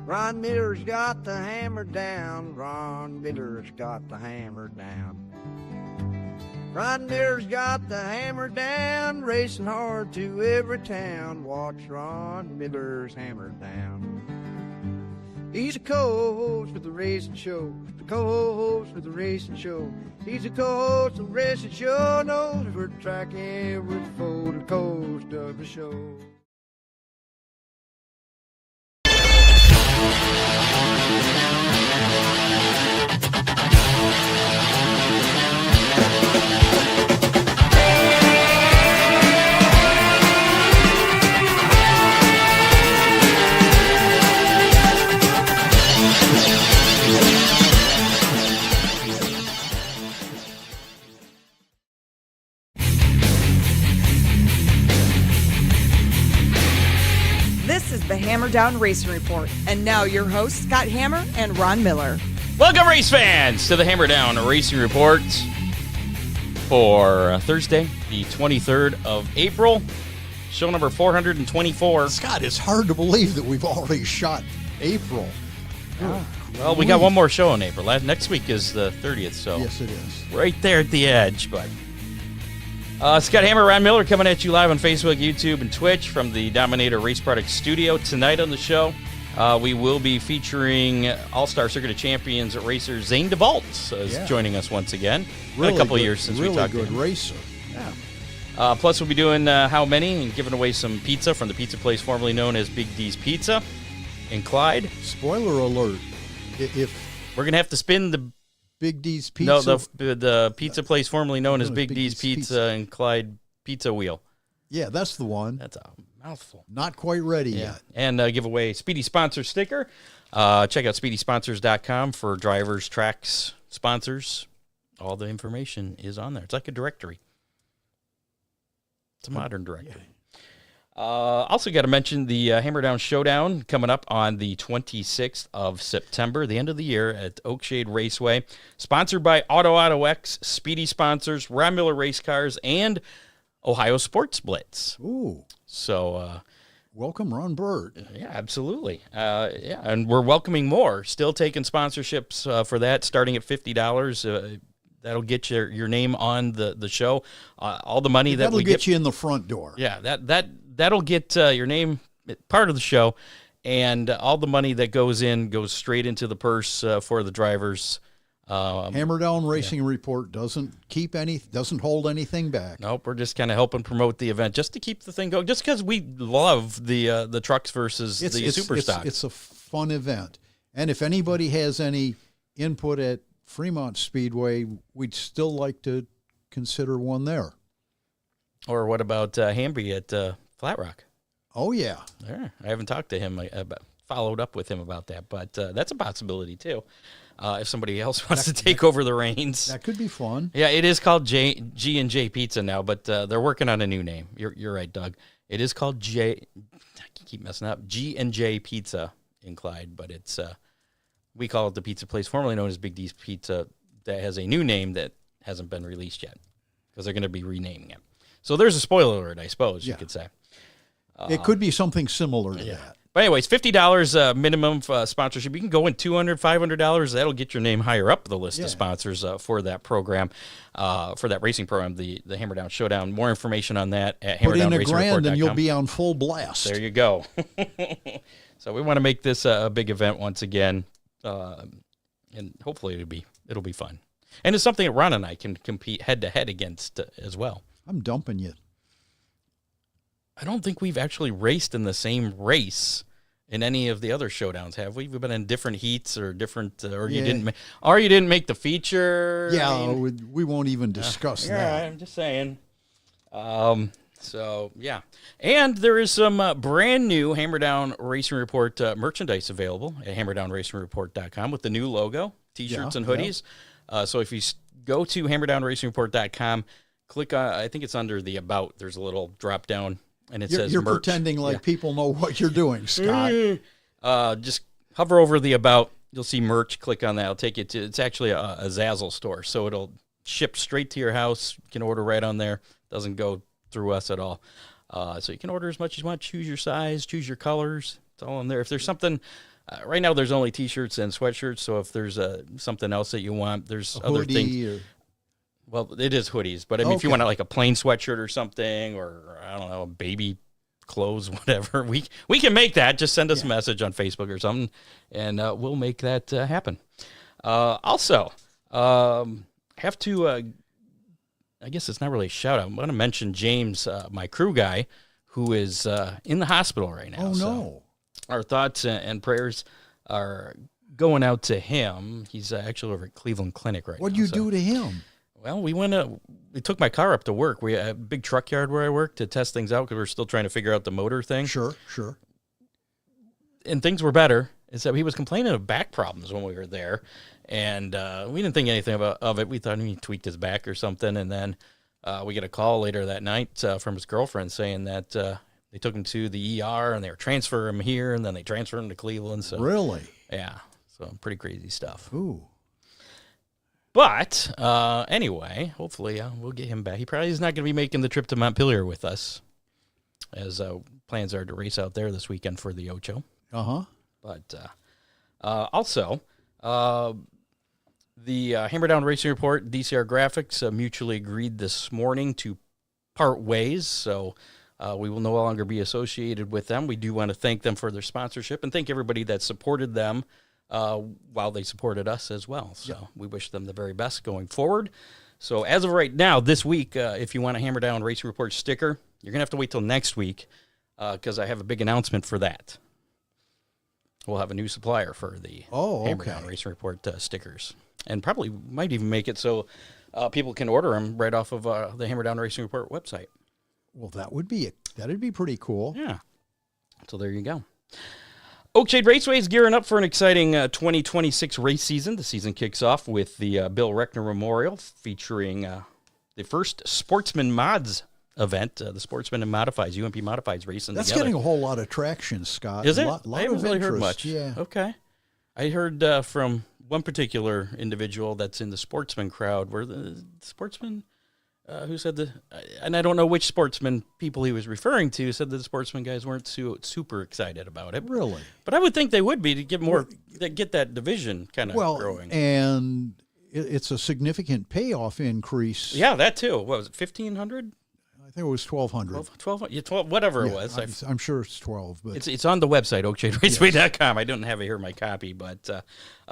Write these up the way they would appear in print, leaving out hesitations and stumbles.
Ron Miller's got the hammer down. Ron Miller's got the hammer down. Ron Miller's got the hammer down, racing hard to every town. Watch Ron Miller's hammer down. He's a co-host with the racing show. The co-host with the racing show. He's a co-host of the racing show. Knows every track, every foe, the coast of the show. This is the Hammer Down Racing Report, and now your hosts, Scott Hammer and Ron Miller. Welcome, race fans, to the Hammer Down Racing Report for Thursday, the 23rd of April, show number 424. Scott, it's hard to believe that we've already shot April. Well, we got one more show in April. Next week is the 30th, so yes, it is. Right there at the edge, but... Scott Hammer, Ron Miller coming at you live on Facebook, YouTube, and Twitch from the Dominator Race Products studio. Tonight on the show, we will be featuring All-Star Circuit of Champions racer Zane DeVault is joining us once again. Really a couple good, of years since really we talked to him. Really good racer. Yeah. Plus, we'll be doing How Many and giving away some pizza from the pizza place formerly known as Big D's Pizza in Clyde. Spoiler alert. If we're going to have to spin the... Big D's Pizza? No, the pizza place formerly known as Big D's Pizza and Clyde Pizza Wheel. Yeah, that's the one. That's a mouthful. Not quite ready yet. And give away Speedy Sponsor sticker. Check out speedysponsors.com for drivers, tracks, sponsors. All the information is on there. It's like a directory. It's a modern directory. Yeah. Also got to mention the Hammer Down Showdown coming up on the 26th of September, the end of the year at Oakshade Raceway. Sponsored by Auto X, Speedy Sponsors, Ron Miller Race Cars, and Ohio Sports Blitz. Ooh. So... welcome, Ron Bird. Yeah, absolutely. And we're welcoming more. Still taking sponsorships for that, starting at $50. That'll get your name on the show. All the money that we get you in the front door. Yeah, that'll get your name part of the show, and all the money that goes straight into the purse for the drivers. Hammer Down Racing Report doesn't hold anything back. Nope, we're just kind of helping promote the event just to keep the thing going. Just because we love the trucks versus the Superstock. It's a fun event, and if anybody has any input at Fremont Speedway, we'd still like to consider one there. Or what about Hamby at Flat Rock? Oh, yeah. I haven't talked to him, followed up with him about that, but that's a possibility, too. If somebody else wants to take over the reins. That could be fun. Yeah, it is called G&J Pizza now, but they're working on a new name. You're right, Doug. It is called I keep messing up, G&J Pizza in Clyde, but it's we call it the pizza place formerly known as Big D's Pizza that has a new name that hasn't been released yet because they're going to be renaming it. So there's a spoiler alert, I suppose you could say. It could be something similar to that. But anyways, $50 minimum sponsorship. You can go in $200, $500. That'll get your name higher up the list of sponsors for that program, for that racing program, the Hammer Down Showdown. More information on that at hammerdownracingreport.com. Put in $1,000 and you'll be on full blast. There you go. So we want to make this a big event once again, and hopefully it'll be fun. And it's something that Ron and I can compete head-to-head against as well. I'm dumping you. I don't think we've actually raced in the same race in any of the other showdowns, have we? We've been in different heats or different, you didn't make the feature. Yeah, we won't even discuss that. Yeah, I'm just saying. So yeah, and there is some brand new Hammer Down Racing Report merchandise available at hammerdownracingreport.com with the new logo, T-shirts and hoodies. Yeah. So if you go to hammerdownracingreport.com, click on, I think it's under the About. There's a little drop down. And says you're merch. Pretending like people know what you're doing, Scott. Just hover over the About. You'll see merch. Click on that. It'll take you to, it's actually a Zazzle store. So it'll ship straight to your house. You can order right on there. Doesn't go through us at all. So you can order as much as you want. Choose your size. Choose your colors. It's all in there. If there's something Right now, there's only T-shirts and sweatshirts. So if there's something else that you want, there's A other hoodie things. Well, it is hoodies, but I mean, if you want like a plain sweatshirt or something, or I don't know, baby clothes, whatever, we can make that. Just send us a message on Facebook or something, and we'll make that happen. Also, have to. I guess it's not really a shout out. I'm going to mention James, my crew guy, who is in the hospital right now. Oh, no. So our thoughts and prayers are going out to him. He's actually over at Cleveland Clinic right now. What'd you do to him? Well, we took my car up to work. We have a big truck yard where I work to test things out because we're still trying to figure out the motor thing. Sure. And things were better. Except he was complaining of back problems when we were there. And we didn't think anything of it. We thought he tweaked his back or something. And then we get a call later that night from his girlfriend saying that they took him to the ER and they were transferring him here, and then they transferred him to Cleveland. So Really? Yeah. So pretty crazy stuff. Ooh. But anyway, hopefully we'll get him back. He probably is not going to be making the trip to Montpelier with us, as plans are to race out there this weekend for the Ocho. Uh-huh. But also, the Hammer Down Racing Report, DCR Graphics, mutually agreed this morning to part ways, so we will no longer be associated with them. We do want to thank them for their sponsorship and thank everybody that supported them while they supported us as well. So we wish them the very best going forward. So as of right now, this week, if you want a Hammer Down Racing Report sticker, you're going to have to wait till next week because I have a big announcement for that. We'll have a new supplier for the Hammer Down Racing Report stickers. And probably might even make it so people can order them right off of the Hammer Down Racing Report website. Well, that'd be pretty cool. Yeah. So there you go. Oakshade Raceway is gearing up for an exciting 2026 race season. The season kicks off with the Bill Reckner Memorial featuring the first Sportsman Mods event, the Sportsman and Modifieds, UMP Modifieds racing That's together. getting a whole lot of traction, Scott. Is it? Lot I haven't of really interest. heard much. Yeah. Okay. I heard from one particular individual that's in the Sportsman crowd where the Sportsman... who said and I don't know which Sportsman people he was referring to, said that the Sportsman guys weren't super excited about it. Really? But I would think they would be to get that division kind of growing. And it's a significant payoff increase. Yeah, that too. What was it, 1,500? I think it was 1,200. 12, whatever it was. I'm sure it's 12. But it's on the website, oakshaderaceway.com. I don't have it here in my copy, but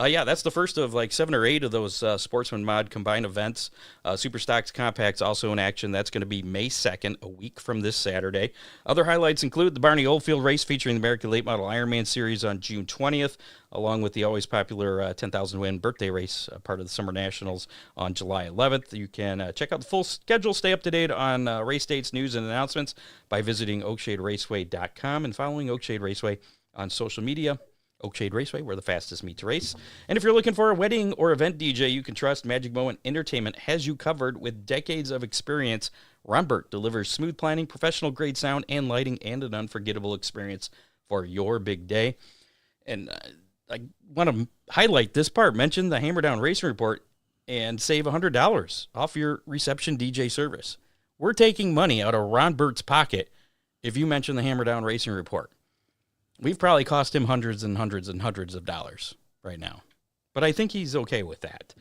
yeah, that's the first of like 7 or 8 of those Sportsman Mod combined events. Super Stocks Compact's also in action. That's going to be May 2nd, a week from this Saturday. Other highlights include the Barney Oldfield race featuring the American Late Model Ironman Series on June 20th, along with the always popular 10,000 win birthday race, part of the Summer Nationals on July 11th. You can check out the full schedule, stay up to date on race dates, news, and announcements by visiting oakshaderaceway.com and following Oakshade Raceway on social media. Oakshade Raceway, where the fastest meet to race. And if you're looking for a wedding or event DJ you can trust, Magic Moment Entertainment has you covered with decades of experience. Ron Burt delivers smooth planning, professional grade sound and lighting, and an unforgettable experience for your big day. And I want to highlight this part, mention the Hammer Down Racing Report, and save $100 off your reception DJ service. We're taking money out of Ron Burt's pocket if you mention the Hammer Down Racing Report. We've probably cost him hundreds and hundreds and hundreds of dollars right now. But I think he's okay with that.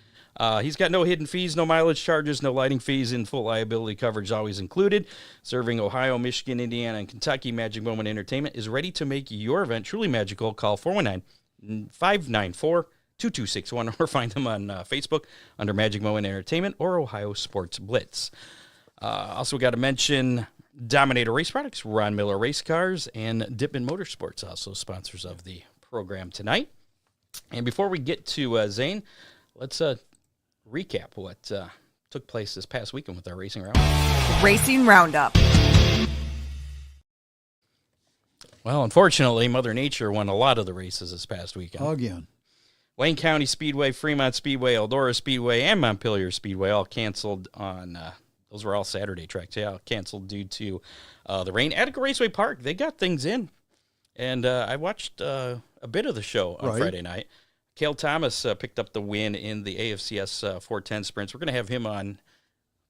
He's got no hidden fees, no mileage charges, no lighting fees, and full liability coverage always included. Serving Ohio, Michigan, Indiana, and Kentucky, Magic Moment Entertainment is ready to make your event truly magical. Call 419-594-2261 or find them on Facebook under Magic Moment Entertainment or Ohio Sports Blitz. Also got to mention Dominator Race Products, Ron Miller Race Cars, and Dippin Motorsports, also sponsors of the program tonight. And before we get to Zane, let's recap what took place this past weekend with our Racing Roundup. Racing Roundup. Well, unfortunately, Mother Nature won a lot of the races this past weekend. Again. Wayne County Speedway, Fremont Speedway, Eldora Speedway, and Montpelier Speedway all canceled on... those were all Saturday tracks. Yeah, canceled due to the rain. Attica Raceway Park, they got things in. And I watched a bit of the show on Friday night. Cale Thomas picked up the win in the AFCS 410 sprints. We're going to have him on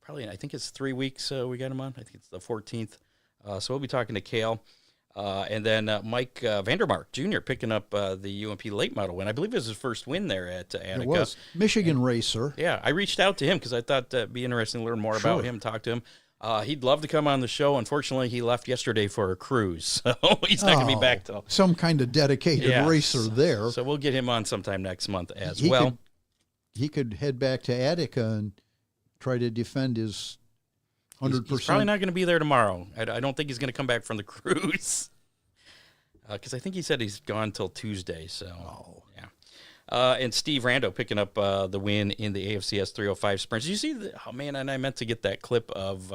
probably, I think it's 3 weeks we got him on. I think it's the 14th. So we'll be talking to Cale. And then Mike Vandermark Jr. picking up the UMP late model win. I believe it was his first win there at Attica. It was. Michigan racer. Yeah, I reached out to him because I thought it'd be interesting to learn more about him, talk to him. He'd love to come on the show. Unfortunately, he left yesterday for a cruise, so he's not going to be back till... Some kind of dedicated racer there. So we'll get him on sometime next month as well. He could head back to Attica and try to defend his 100%. He's probably not going to be there tomorrow. I don't think he's going to come back from the cruise. Because I think he said he's gone till Tuesday. So, yeah. And Steve Rando picking up the win in the AFCS 305 sprints. Did you see? And I meant to get that clip of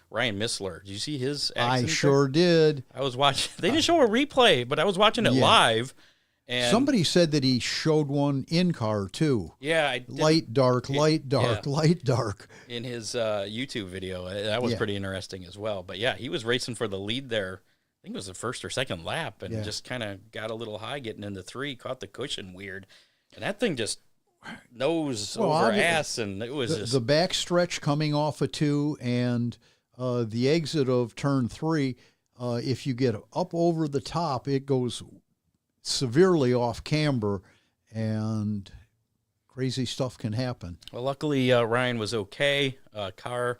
Ryan Missler. Did you see his accident? I sure did. I was watching. They didn't show a replay, but I was watching it live. And somebody said that he showed one in car too. Yeah, light, dark, light, dark, light, dark. In his YouTube video, that was pretty interesting as well. But yeah, he was racing for the lead there. I think it was the first or second lap, and just kind of got a little high getting into 3, caught the cushion weird, and that thing just nose over ass, and it was the back stretch coming off of 2 and the exit of turn 3. If you get up over the top, it goes severely off camber, and crazy stuff can happen. Well, luckily Ryan was okay. Car,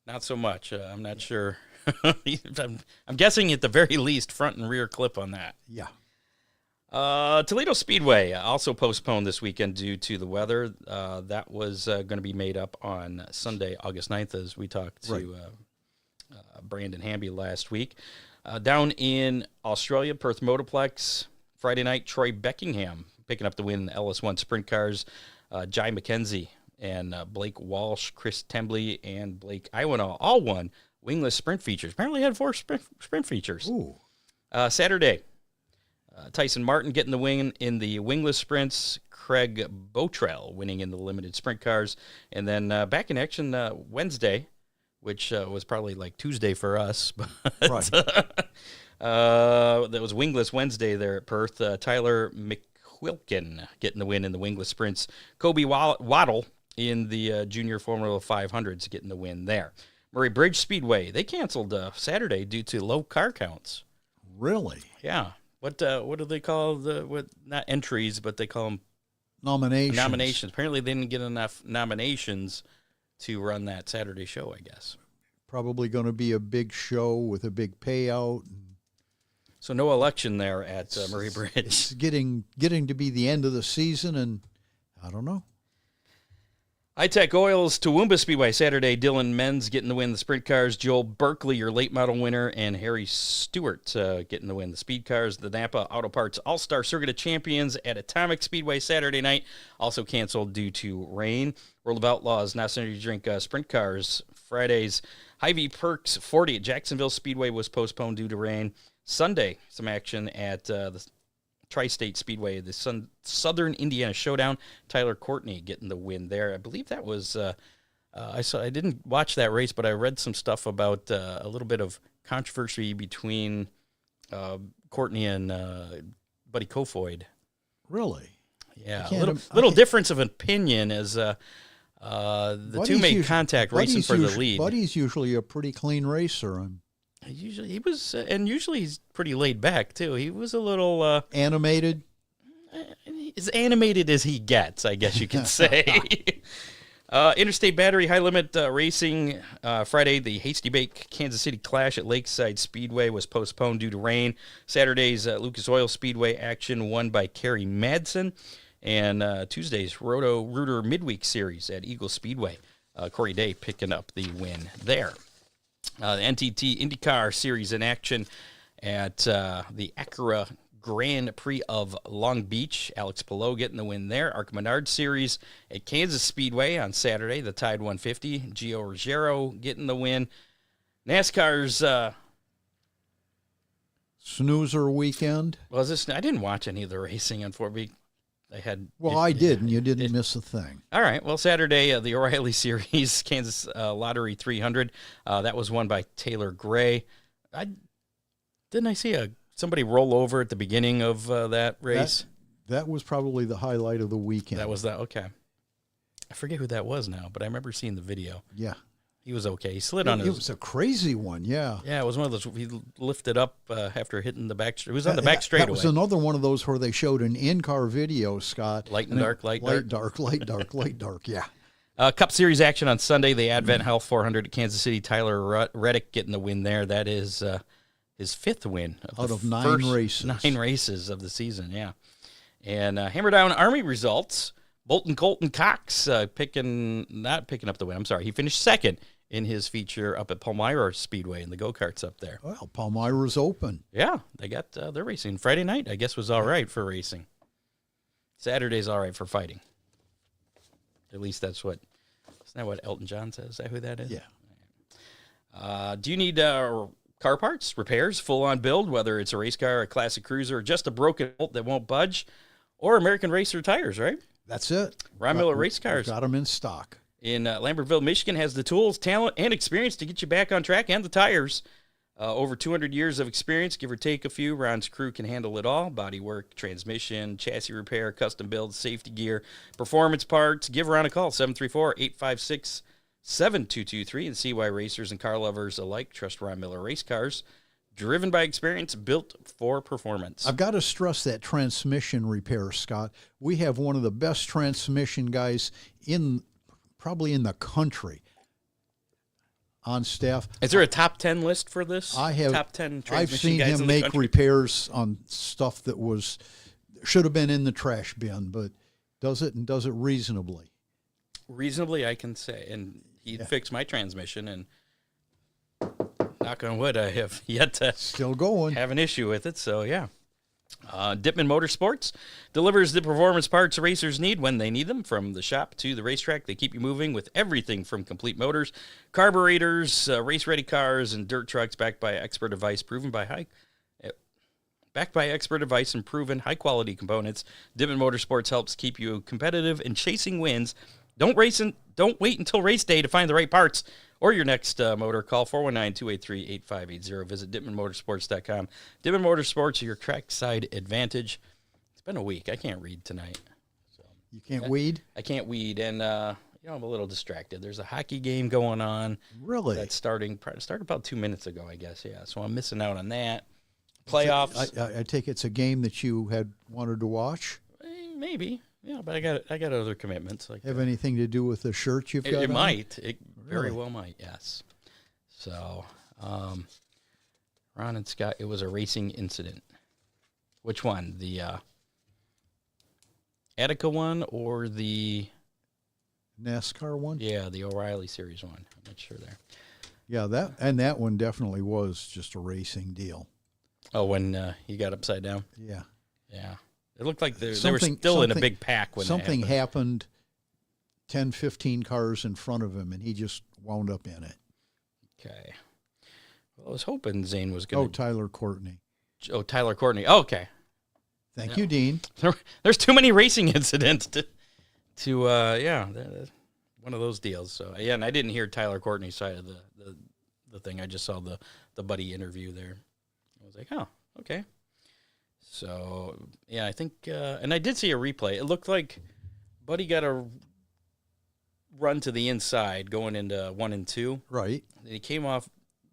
not so much. I'm not sure. I'm guessing at the very least front and rear clip on that. Yeah. Toledo Speedway also postponed this weekend due to the weather. That was going to be made up on Sunday, August 9th, as we talked to Brandon Hamby last week. Down in Australia, Perth Motorplex, Friday night, Troy Beckingham picking up the win in the LS1 Sprint Cars. Jai McKenzie and Blake Walsh, Chris Tembley, and Blake Iwanow all won wingless sprint features. Apparently had 4 sprint features. Ooh. Saturday, Tyson Martin getting the win in the wingless sprints. Craig Botrell winning in the limited sprint cars. And then back in action Wednesday, which was probably like Tuesday for us. But right. That was wingless Wednesday there at Perth. Tyler McQuilkin getting the win in the wingless sprints. Kobe Waddle in the junior Formula 500s getting the win there. Murray Bridge Speedway, they canceled Saturday due to low car counts. Really? Yeah. What do they call not entries, but they call them nominations. Apparently they didn't get enough nominations to run that Saturday show, I guess. Probably going to be a big show with a big payout. So no election there at Murray Bridge. It's getting to be the end of the season, and I don't know. High-Tech Oils Toowoomba Speedway Saturday. Dylan Menz getting the win the sprint cars. Joel Berkeley, your late model winner, and Harry Stewart getting the win the speed cars. The Napa Auto Parts All-Star Circuit of Champions at Atomic Speedway Saturday night, also canceled due to rain. World of Outlaws National Energy Drink sprint cars Fridays. Hy-Vee Perks 40 at Jacksonville Speedway was postponed due to rain. Sunday, some action at the Tri-State Speedway, the Southern Indiana Showdown. Tyler Courtney getting the win there. I believe that was I didn't watch that race, but I read some stuff about a little bit of controversy between Courtney and Buddy Kofoid. Really? Yeah, a little difference of opinion as the two made contact racing for the lead. Buddy's usually a pretty clean racer. He was, and usually he's pretty laid back too. He was a little animated, as animated as he gets, I guess you could say. Interstate Battery High Limit Racing Friday, the Hasty Bake Kansas City Clash at Lakeside Speedway was postponed due to rain. Saturday's Lucas Oil Speedway action won by Kerry Madsen, and Tuesday's Roto Rooter Midweek Series at Eagle Speedway. Corey Day picking up the win there. The NTT IndyCar Series in action at the Acura Grand Prix of Long Beach. Alex Palou getting the win there. Arc Menard Series at Kansas Speedway on Saturday. The Tide 150. Gio Ruggiero getting the win. NASCAR's snoozer weekend. Was this? I didn't watch any of the racing. Unfortunately, I did, and you didn't miss a thing. All right. Well, Saturday, the O'Reilly Series, Kansas Lottery 300. That was won by Taylor Gray. Didn't I see somebody roll over at the beginning of that race? That was probably the highlight of the weekend. That was that. Okay. I forget who that was now, but I remember seeing the video. Yeah. He was okay. He slid on It his. was a crazy one, yeah. Yeah, it was one of those. He lifted up after hitting the back. It was on the back straightaway. That was another one of those where they showed an in-car video, Scott. Light and dark, light dark. Light dark, yeah. Cup Series action on Sunday. The Advent Health 400 at Kansas City. Tyler Reddick getting the win there. That is his 5th win out of 9 races. 9 races of the season, yeah. And Hammer Down Army results. Bolton Colton Cox not picking up the win. I'm sorry. He finished 2nd in his feature up at Palmyra Speedway in the go-karts up there. Well, Palmyra's open. Yeah, they got their racing. Friday night, I guess, was all right for racing. Saturday's all right for fighting. At least isn't that what Elton John says? Is that who that is? Yeah. Do you need car parts, repairs, full-on build, whether it's a race car, a classic cruiser, or just a broken bolt that won't budge, or American Racer tires, right? That's it. Ron Miller Race Cars. Got them in stock. In Lambertville, Michigan, has the tools, talent, and experience to get you back on track, and the tires. Over 200 years of experience, give or take a few. Ron's crew can handle it all. Body work, transmission, chassis repair, custom builds, safety gear, performance parts. Give Ron a call, 734-856-7223, and see why racers and car lovers alike trust Ron Miller Race Cars. Driven by experience, built for performance. I've got to stress that transmission repair, Scott. We have one of the best transmission guys probably in the country on staff. Is there a top 10 list for this? I have. Top 10 transmission I've seen guys him in the make country? repairs on stuff that should have been in the trash bin, but does it reasonably. Reasonably, I can say. And he fixed my transmission, and knock on wood, I have yet to still going have an issue with it. So, yeah. Dittman Motorsports delivers the performance parts racers need when they need them. From the shop to the racetrack, they keep you moving with everything from complete motors, carburetors, race-ready cars, and dirt trucks backed by expert advice and proven high-quality components. Dittman Motorsports helps keep you competitive and chasing wins. Don't wait until race day to find the right parts or your next motor. Call 419-283-8580. Visit DittmanMotorsports.com. Dittman Motorsports, your trackside advantage. It's been a week. I can't read tonight. So you can't weed? I can't weed, and I'm a little distracted. There's a hockey game going on. Really? That's started about 2 minutes ago, I guess. Yeah, so I'm missing out on that. Playoffs. I take it's a game that you had wanted to watch? Maybe. Yeah, but I got other commitments. Like have anything to do with the shirt you've got? It on? might. It very well might. Yes. So, Ron and Scott, it was a racing incident. Which one? The Attica one or the NASCAR one? Yeah, the O'Reilly Series one. I'm not sure there. Yeah, that one definitely was just a racing deal. Oh, when he got upside down. Yeah. Yeah. It looked like they were still in a big pack when something happened 10, 15 cars in front of him, and he just wound up in it. Okay. Well, I was hoping Zane was going to... Tyler Courtney. Oh, Tyler Courtney. Oh, okay. Thank you, Dean. There's too many racing incidents to one of those deals. So, yeah, and I didn't hear Tyler Courtney's side of the thing. I just saw the Buddy interview there. I was like, oh, okay. So, yeah, I think, and I did see a replay. It looked like Buddy got a run to the inside going into 1 and 2. Right. And he came off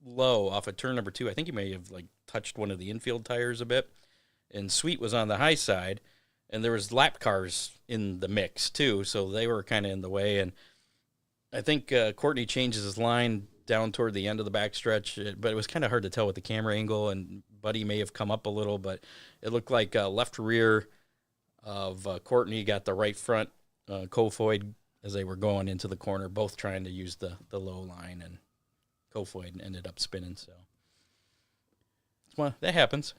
low off of turn number 2. I think he may have touched one of the infield tires a bit. And Sweet was on the high side, and there was lap cars in the mix too, so they were kind of in the way. And I think Courtney changes his line down toward the end of the backstretch, but it was kind of hard to tell with the camera angle, and Buddy may have come up a little, but it looked like left rear of Courtney got the right front Kofoid as they were going into the corner, both trying to use the low line, and Kofoid ended up spinning. So that happens.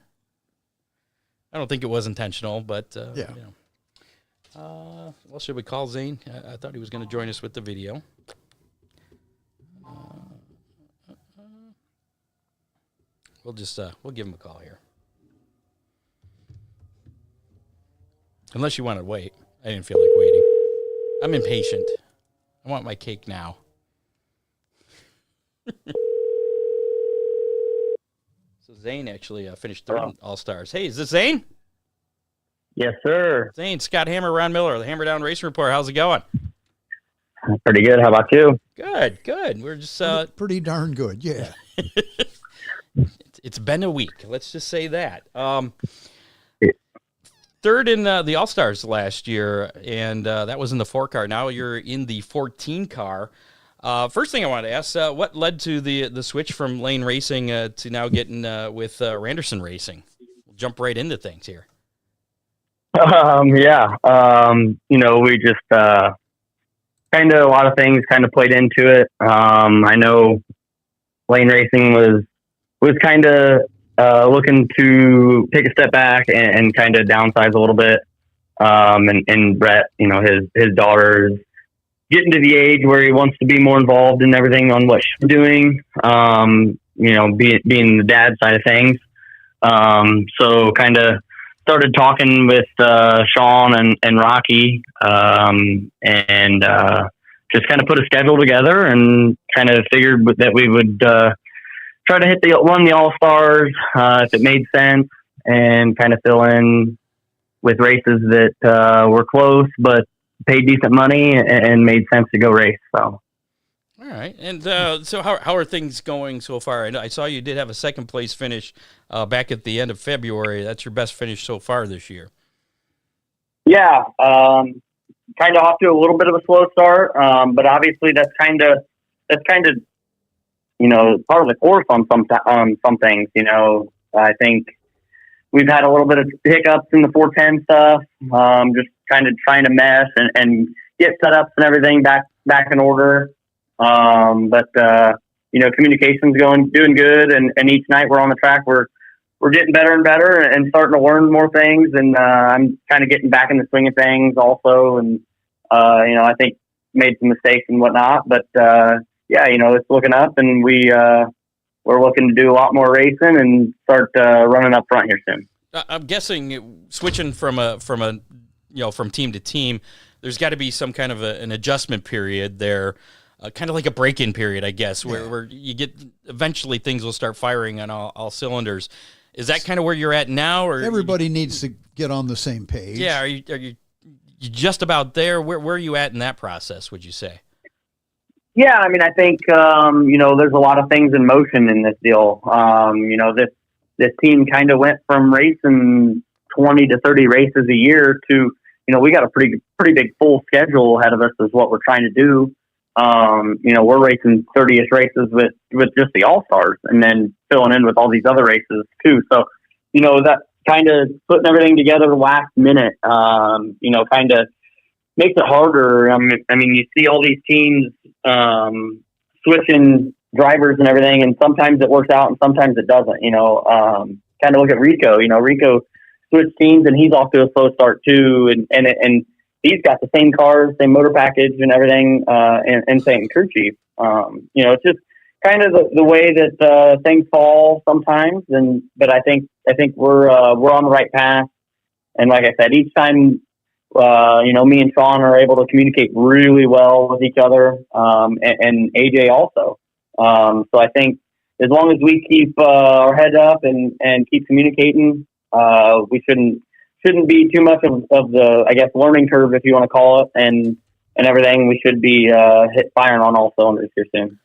I don't think it was intentional, but yeah. You know. Well, should we call Zane? I thought he was going to join us with the video. We'll just we'll give him a call here. Unless you want to wait. I didn't feel like waiting. I'm impatient. I want my cake now. So Zane actually finished third in All-Stars. Hey, is this Zane? Yes, sir. Zane, Scott Hammer, Ron Miller, the Hammer Down Racing Report. How's it going? Pretty good. How about you? Good, good. We're just Pretty darn good, yeah. it's been a week. Let's just say that. Third in the All-Stars last year, and that was in the 4-car. Now you're in the 14-car. First thing I wanted to ask, what led to the switch from lane racing to now getting with Randerson Racing? We'll jump right into things here. We just kind of a lot of things kind of played into it. I know lane racing was kind of looking to take a step back and kind of downsize a little bit. And Brett, his daughter's getting to the age where he wants to be more involved in everything on what she's doing. Being the dad side of things. So kind of started talking with Sean and Rocky, and just kind of put a schedule together and kind of figured that we would try to run the All-Stars if it made sense, and kind of fill in with races that were close but paid decent money and made sense to go race. So. All right. And so how are things going so far? I saw you did have a second place finish back at the end of February. That's your best finish so far this year. Yeah. Kind of off to a little bit of a slow start. But obviously that's kind of, part of the course on some things. I think we've had a little bit of hiccups in the 410 stuff. Just kind of trying to mesh and get setups and everything back in order. But communication's doing good, and each night we're on the track, we're getting better and better and starting to learn more things. And, I'm kind of getting back in the swing of things also. And, I think made some mistakes and whatnot, but, it's looking up, and we're looking to do a lot more racing and start, running up front here soon. I'm guessing switching from team to team, there's got to be some kind of an adjustment period there. Kind of like a break-in period, I guess, where you get eventually things will start firing on all cylinders. Is that kind of where you're at now, or everybody needs to get on the same page? Yeah, are you just about there? Where are you at in that process, would you say? Yeah, I mean, I think there's a lot of things in motion in this deal. This team kind of went from racing 20 to 30 races a year to we got a pretty big full schedule ahead of us is what we're trying to do. We're racing 30-ish races with just the All-Stars, and then filling in with all these other races too. So, that kind of putting everything together last minute, kind of makes it harder. I mean, you see all these teams, switching drivers and everything, and sometimes it works out and sometimes it doesn't, kind of look at Rico, Rico switched teams and he's off to a slow start too. And he's got the same cars, same motor package and everything, and same crew chief. It's just kind of the way that things fall sometimes. But I think we're on the right path. And like I said, each time, me and Sean are able to communicate really well with each other, and AJ also. So I think as long as we keep our head up and keep communicating, we shouldn't be too much of the, I guess, learning curve, if you want to call it, and everything. We should be firing on all cylinders here soon.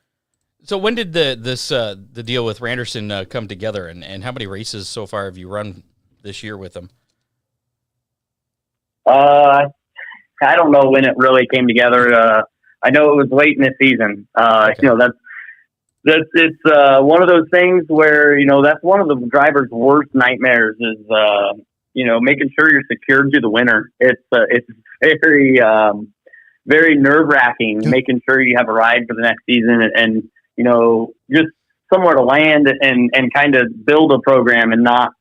So when did the deal with Randerson come together, and how many races so far have you run this year with them? I don't know when it really came together. I know it was late in the season. Okay. It's one of those things where that's one of the driver's worst nightmares is making sure you're secured through the winter. It's very very nerve-wracking making sure you have a ride for the next season and just somewhere to land and kind of build a program and not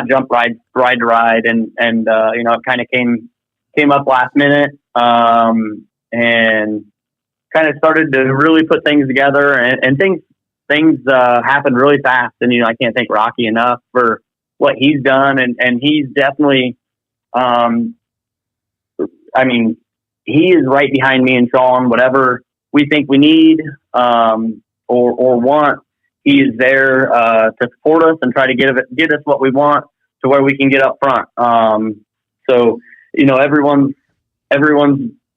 jump ride to ride and it kind of came up last minute and kind of started to really put things together and things happened really fast. And I can't thank Rocky enough for what he's done, and he's definitely he is right behind me and Sean. Whatever we think we need or want, he is there to support us and try to get us what we want to where we can get up front. So everyone's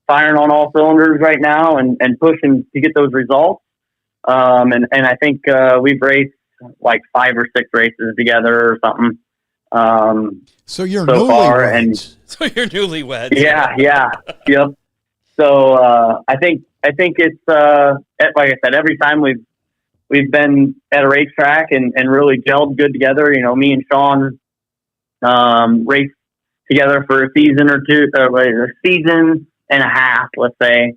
firing on all cylinders right now and pushing to get those results. And I think we've raced like 5 or 6 races together or something. So you're so far, and So you're newlyweds. yeah, yep. So I think it's like I said, every time we've been at a racetrack and really gelled good together. You know, me and Sean raced together for a season or two, a season and a half, let's say,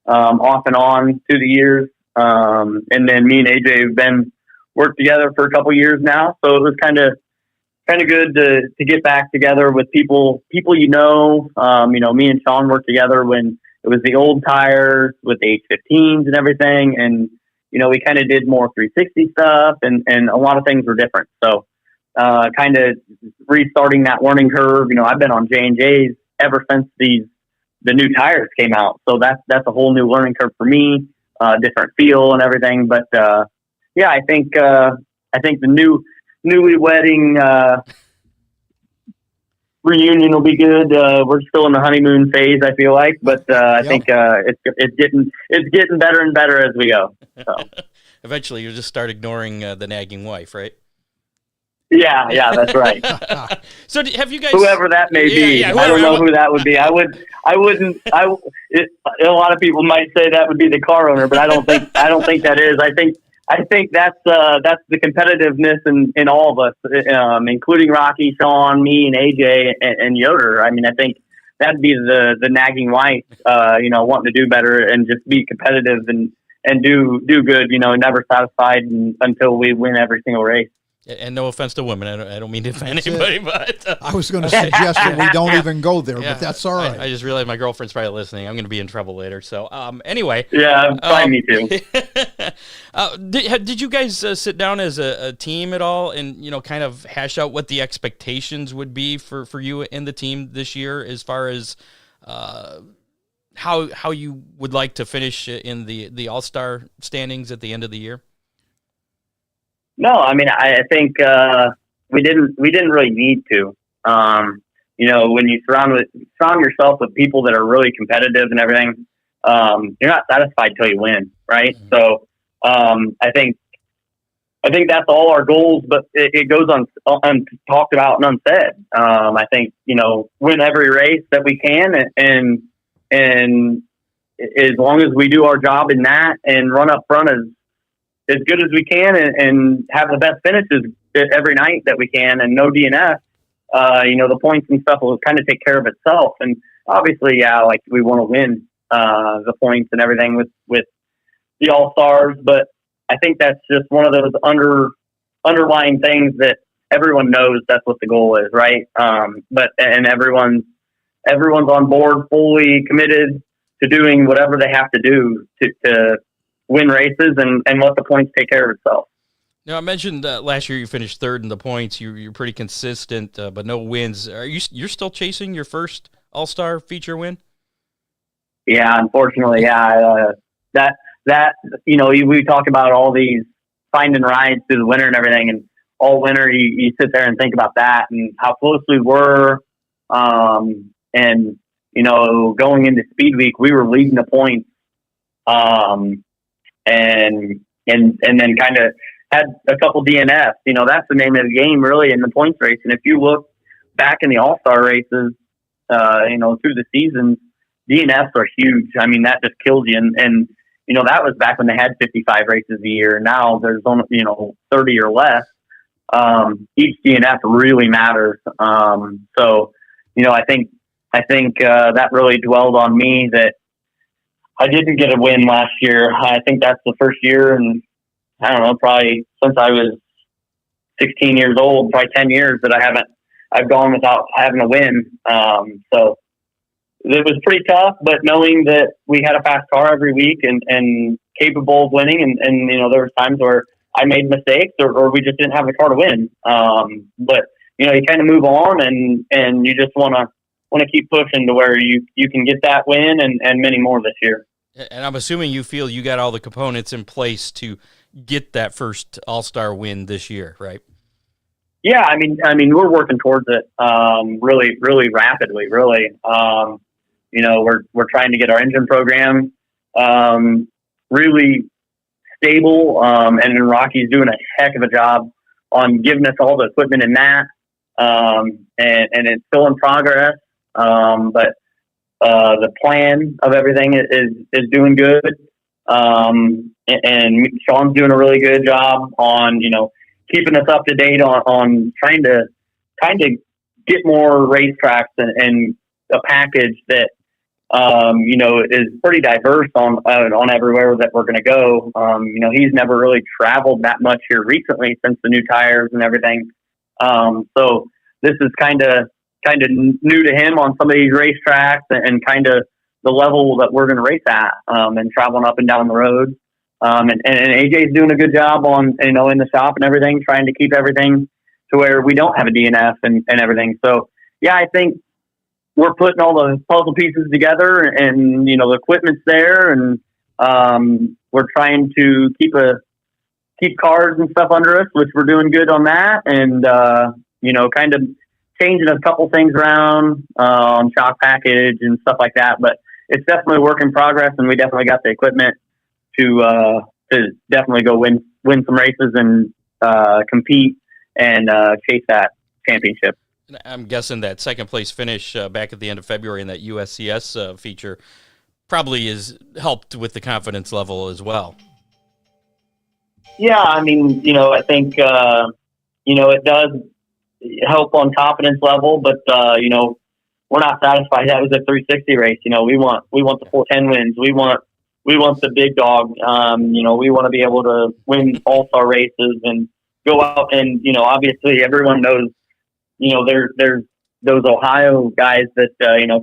off and on through the years. And then me and AJ have been worked together for a couple years now, so it was kind of good to get back together with people you know. You know, me and Sean worked together when it was the old tires with the H15s and everything, and you know, we kind of did more 360 stuff, and a lot of things were different. So kind of restarting that learning curve. You know, I've been on J&J's ever since the new tires came out, so that's a whole new learning curve for me, different feel and everything. But yeah, I think the newly wedding reunion will be good. We're still in the honeymoon phase, I feel like, but I think it's getting better and better as we go. So. Eventually, you'll just start ignoring the nagging wife, right? Yeah, that's right. So have you guys, whoever that may be, yeah, I don't know who that would be. I wouldn't. A lot of people might say that would be the car owner, but I don't think that is. I think that's the competitiveness in all of us, including Rocky, Sean, me, and AJ, and Yoder. I mean, I think that'd be the nagging wife, you know, wanting to do better and just be competitive and do good. You know, never satisfied until we win every single race. And no offense to women, I don't mean to offend anybody, but I was going to suggest that we don't even go there, but that's all right. I just realized my girlfriend's probably listening. I'm going to be in trouble later. So anyway. Yeah, probably me too. Did you guys sit down as a team at all and, you know, kind of hash out what the expectations would be for you and the team this year as far as how you would like to finish in the All-Star standings at the end of the year? No, I mean, I think we didn't really need to. You know, when you surround yourself with people that are really competitive and everything, you're not satisfied till you win, right? Mm-hmm. So I think that's all our goals, but it goes on talked about and unsaid. I think, you know, win every race that we can, and as long as we do our job in that and run up front as good as we can and have the best finishes every night that we can and no DNF, you know, the points and stuff will kind of take care of itself. And obviously, yeah, like we want to win the points and everything with the All-Stars, but I think that's just one of those underlying things that everyone knows that's what the goal is, right? But everyone's on board, fully committed to doing whatever they have to do to win races and let the points take care of itself. Now, I mentioned last year you finished third in the points. You're pretty consistent, but no wins. You're still chasing your first All-Star feature win? Yeah, unfortunately, yeah. That you know, we talk about all these finding rides through the winter and everything, and all winter you sit there and think about that and how close we were. And you know, going into Speed Week, we were leading the points. And then kind of had a couple DNFs. You know, that's the name of the game really in the points race. And if you look back in the All-Star races, you know, through the seasons, DNFs are huge. I mean, that just kills you. And you know, that was back when they had 55 races a year. Now there's only, you know, 30 or less. Each DNF really matters. So, you know, I think that really dwelled on me that I didn't get a win last year. I think that's the first year, and I don't know, probably since I was 16 years old, probably 10 years that I've gone without having a win. So it was pretty tough, but knowing that we had a fast car every week and capable of winning, and you know, there was times where I made mistakes or we just didn't have the car to win. But you know, you kind of move on and you just want to keep pushing to where you can get that win and many more this year. And I'm assuming you feel you got all the components in place to get that first All-Star win this year, right? Yeah, I mean, we're working towards it really, really rapidly. Really, you we're trying to get our engine program really stable, and then Rocky's doing a heck of a job on giving us all the equipment in that, and it's still in progress, but the plan of everything is doing good, and Sean's doing a really good job on keeping us up to date on trying to get more racetracks and a package that is pretty diverse on everywhere that we're going to go. He's never really traveled that much here recently since the new tires and everything. So this is kind of new to him on some of these racetracks and kind of the level that we're going to race at, and traveling up and down the road. And AJ's doing a good job on, in the shop and everything, trying to keep everything to where we don't have a DNF and everything. So yeah, I think we're putting all the puzzle pieces together, and the equipment's there, and we're trying to keep cars and stuff under us, which we're doing good on that, and kind of changing a couple things around on shock package and stuff like that. But it's definitely a work in progress, and we definitely got the equipment to definitely go win some races and compete and chase that championship. I'm guessing that second place finish back at the end of February in that USCS feature probably is helped with the confidence level as well. Yeah, I mean, I think it does help on confidence level, but we're not satisfied. That was a 360 race. We want the 410 wins. We want the big dog. We want to be able to win all-star races and go out and obviously everyone knows. There's those Ohio guys that,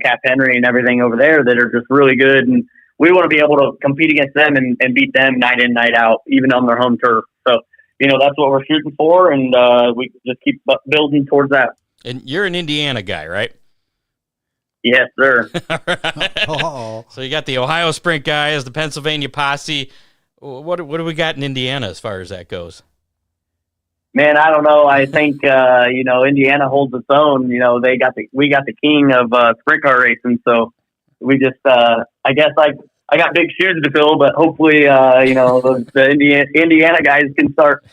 Cap Henry and everything over there that are just really good. And we want to be able to compete against them and beat them night in, night out, even on their home turf. So, that's what we're shooting for. And we just keep building towards that. And you're an Indiana guy, right? Yes, sir. Right. So you got the Ohio Sprint guys, the Pennsylvania Posse. What do we got in Indiana as far as that goes? Man, I don't know. I think Indiana holds its own. We got the king of sprint car racing, so we just I guess I got big shoes to fill, but hopefully the Indiana guys can start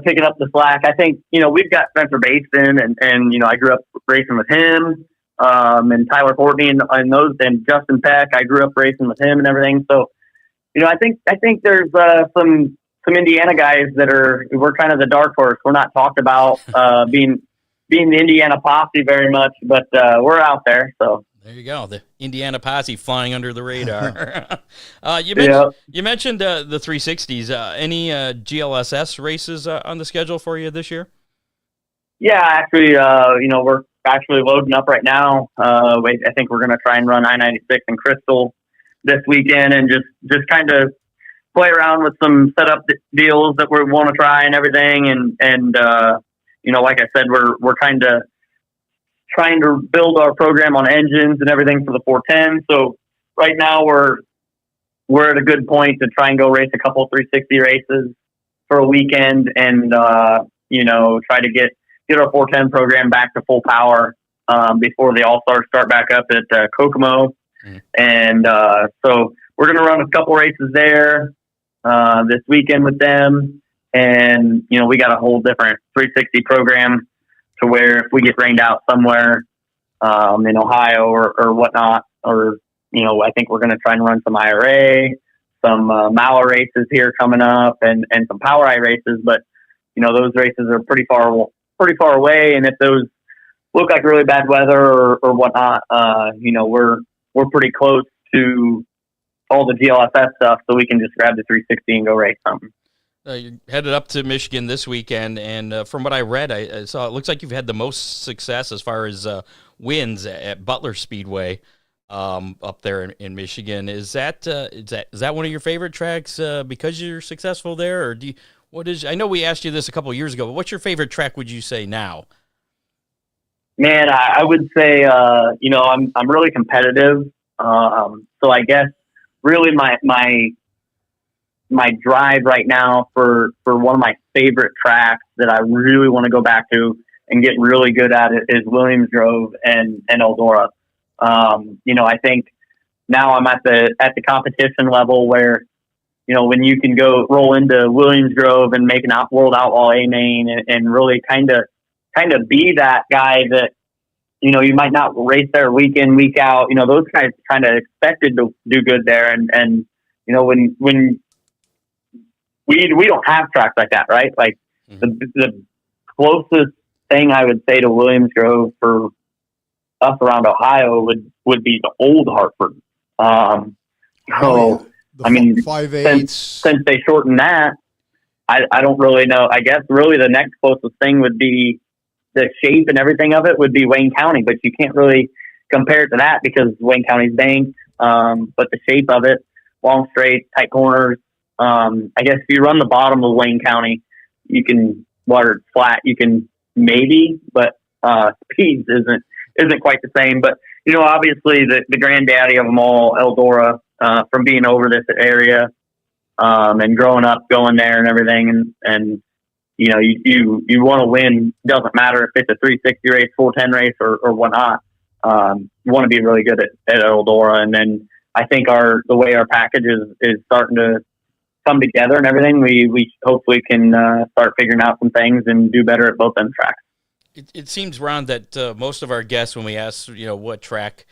picking up the slack. I think we've got Spencer Basin and I grew up racing with him, and Tyler Courtney and those, and Justin Peck. I grew up racing with him and everything. So I think there's some Indiana guys we're kind of the dark horse. We're not talked about being the Indiana Posse very much, but we're out there. So there you go, the Indiana Posse flying under the radar. You mentioned the 360s. Any GLSS races on the schedule for you this year? Yeah, actually, we're actually loading up right now. I think we're going to try and run I-96 in Crystal this weekend, and just kind of play around with some setup deals that we want to try and everything. And like I said, we're trying to build our program on engines and everything for the 410. So right now we're at a good point to try and go race a couple 360 races for a weekend and, try to get our 410 program back to full power, before the All-Stars start back up at Kokomo. Mm. And, so we're going to run a couple races there this weekend with them, and we got a whole different 360 program to where if we get rained out somewhere in Ohio or whatnot, or I think we're going to try and run some IRA, some Mala races here coming up, and some Power I races. But those races are pretty far away, and if those look like really bad weather or whatnot, we're pretty close to all the GLSS stuff, so we can just grab the 360 and go race something. You're headed up to Michigan this weekend, and from what I read, I saw it looks like you've had the most success as far as wins at Butler Speedway up there in Michigan. Is that one of your favorite tracks because you're successful there, or I know we asked you this a couple of years ago, but what's your favorite track? Would you say now? Man, I would say I'm really competitive, so I guess really my drive right now for one of my favorite tracks that I really want to go back to and get really good at it is Williams Grove and Eldora. I think now I'm at the competition level where, when you can go roll into Williams Grove and make an World Outlaw A main and really kind of be that guy that, you might not race there week in, week out. Those guys kind of expected to do good there. And when we don't have tracks like that, right? Like the closest thing I would say to Williams Grove for us around Ohio would be the old Hartford. The 5/8. Since they shortened that, I don't really know. I guess really the next closest thing would be the shape and everything of it would be Wayne County, but you can't really compare it to that because Wayne County's banked. But the shape of it, long straight, tight corners. I guess if you run the bottom of Wayne County, you can water it flat. You can maybe, but speeds isn't quite the same. But obviously the granddaddy of them all, Eldora, from being over this area and growing up going there and everything, and you want to win. Doesn't matter if it's a 360 race, 410 race, or whatnot. You want to be really good at Eldora, and then I think the way our package is starting to come together and everything, we hopefully can start figuring out some things and do better at both end tracks. It seems, Ron, that most of our guests, when we ask, what track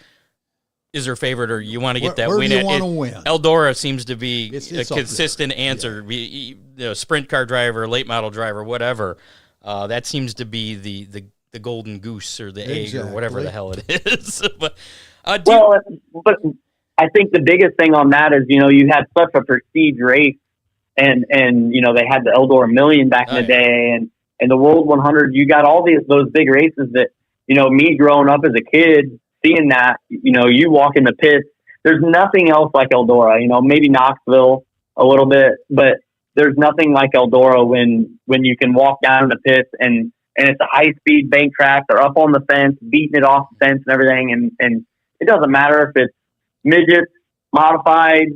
is their favorite or you want to get that where win do you at, want to win? Eldora seems to be It's a consistent answer. Sprint car driver, late model driver, whatever. That seems to be the golden goose or the egg or whatever the hell it is. But I think the biggest thing on that is, you had such a prestige race and they had the Eldora Million back in the day and the World 100. You got all those big races that, me growing up as a kid, seeing that, you walk in the pits, there's nothing else like Eldora, maybe Knoxville a little bit, but there's nothing like Eldora when you can walk down in the pits and it's a high speed bank track. They're up on the fence, beating it off the fence and everything. And it doesn't matter if it's midgets, modified,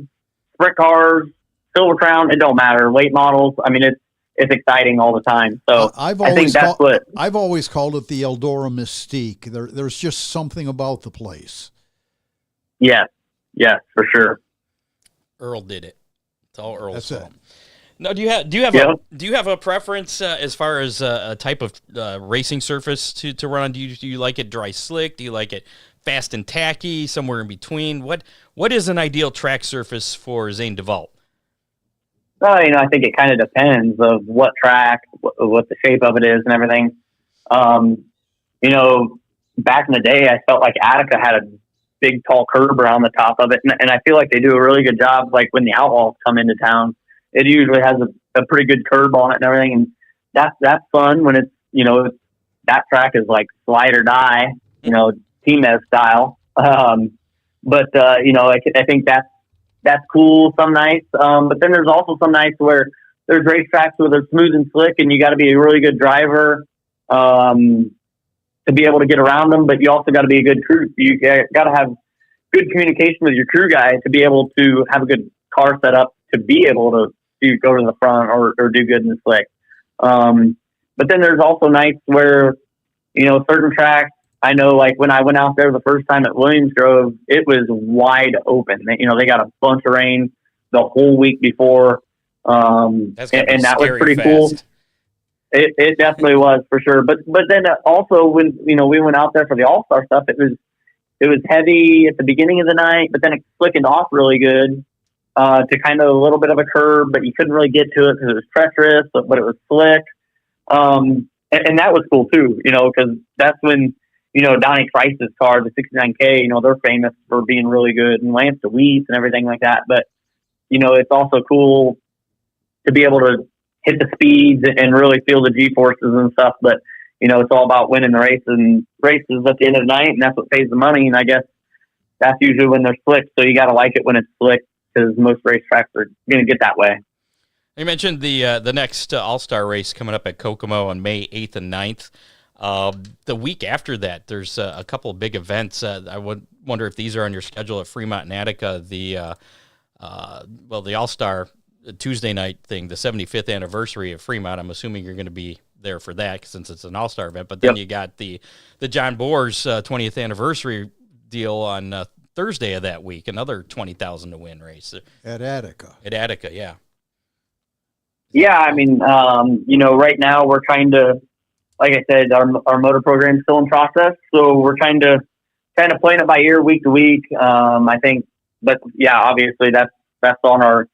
sprint cars, Silver Crown, it don't matter. Late models. I mean, it's exciting all the time. So I think that's what I've always called it, the Eldora mystique. There's just something about the place. Yes, for sure. Earl did it. It's all Earl's fault. It. No, do you have a preference as far as a type of racing surface to run on? Do you like it dry slick? Do you like it fast and tacky? Somewhere in between? What is an ideal track surface for Zane DeVault? Well, I think it kind of depends of what track, what the shape of it is and everything. Back in the day, I felt like Attica had a big, tall curb around the top of it. And I feel like they do a really good job. Like when the Outlaws come into town, it usually has a pretty good curb on it and everything. And that's fun when it's, that track is like slide or die, Team-Ez style. But I think that's cool some nights. But then there's also some nights where there's racetracks where they're smooth and slick and you got to be a really good driver to be able to get around them. But you also got to be a good crew. You got to have good communication with your crew guy to be able to have a good car set up to be able to go to the front or do good in the slick. But then there's also nights where, certain tracks, I know, like when I went out there the first time at Williams Grove, it was wide open. They got a bunch of rain the whole week before. And that was pretty cool. It definitely was for sure. But then also when, we went out there for the All-Star stuff, it was heavy at the beginning of the night, but then it flickened off really good to kind of a little bit of a curve, but you couldn't really get to it because it was treacherous, but it was slick. And that was cool too, because that's when, Donnie Price's car, the 69K, they're famous for being really good, and Lance DeWeese and everything like that. But, it's also cool to be able to hit the speeds and really feel the G-forces and stuff. But, it's all about winning the races at the end of the night, and that's what pays the money. And I guess that's usually when they're slick. So you got to like it when it's slick because most racetracks are going to get that way. You mentioned the next All-Star race coming up at Kokomo on May 8th and 9th. The week after that, there's a couple of big events. I would wonder if these are on your schedule at Fremont and Attica. The All-Star Tuesday night thing, the 75th anniversary of Fremont. I'm assuming you're going to be there for that since it's an All-Star event. But then you got the John Boers 20th anniversary deal on Thursday of that week, another 20,000 to win race At Attica. At Attica, yeah. Yeah, I mean, right now we're kind of, like I said, our motor program is still in process, so we're kind of playing it by ear week to week. I think, but yeah, obviously that's on our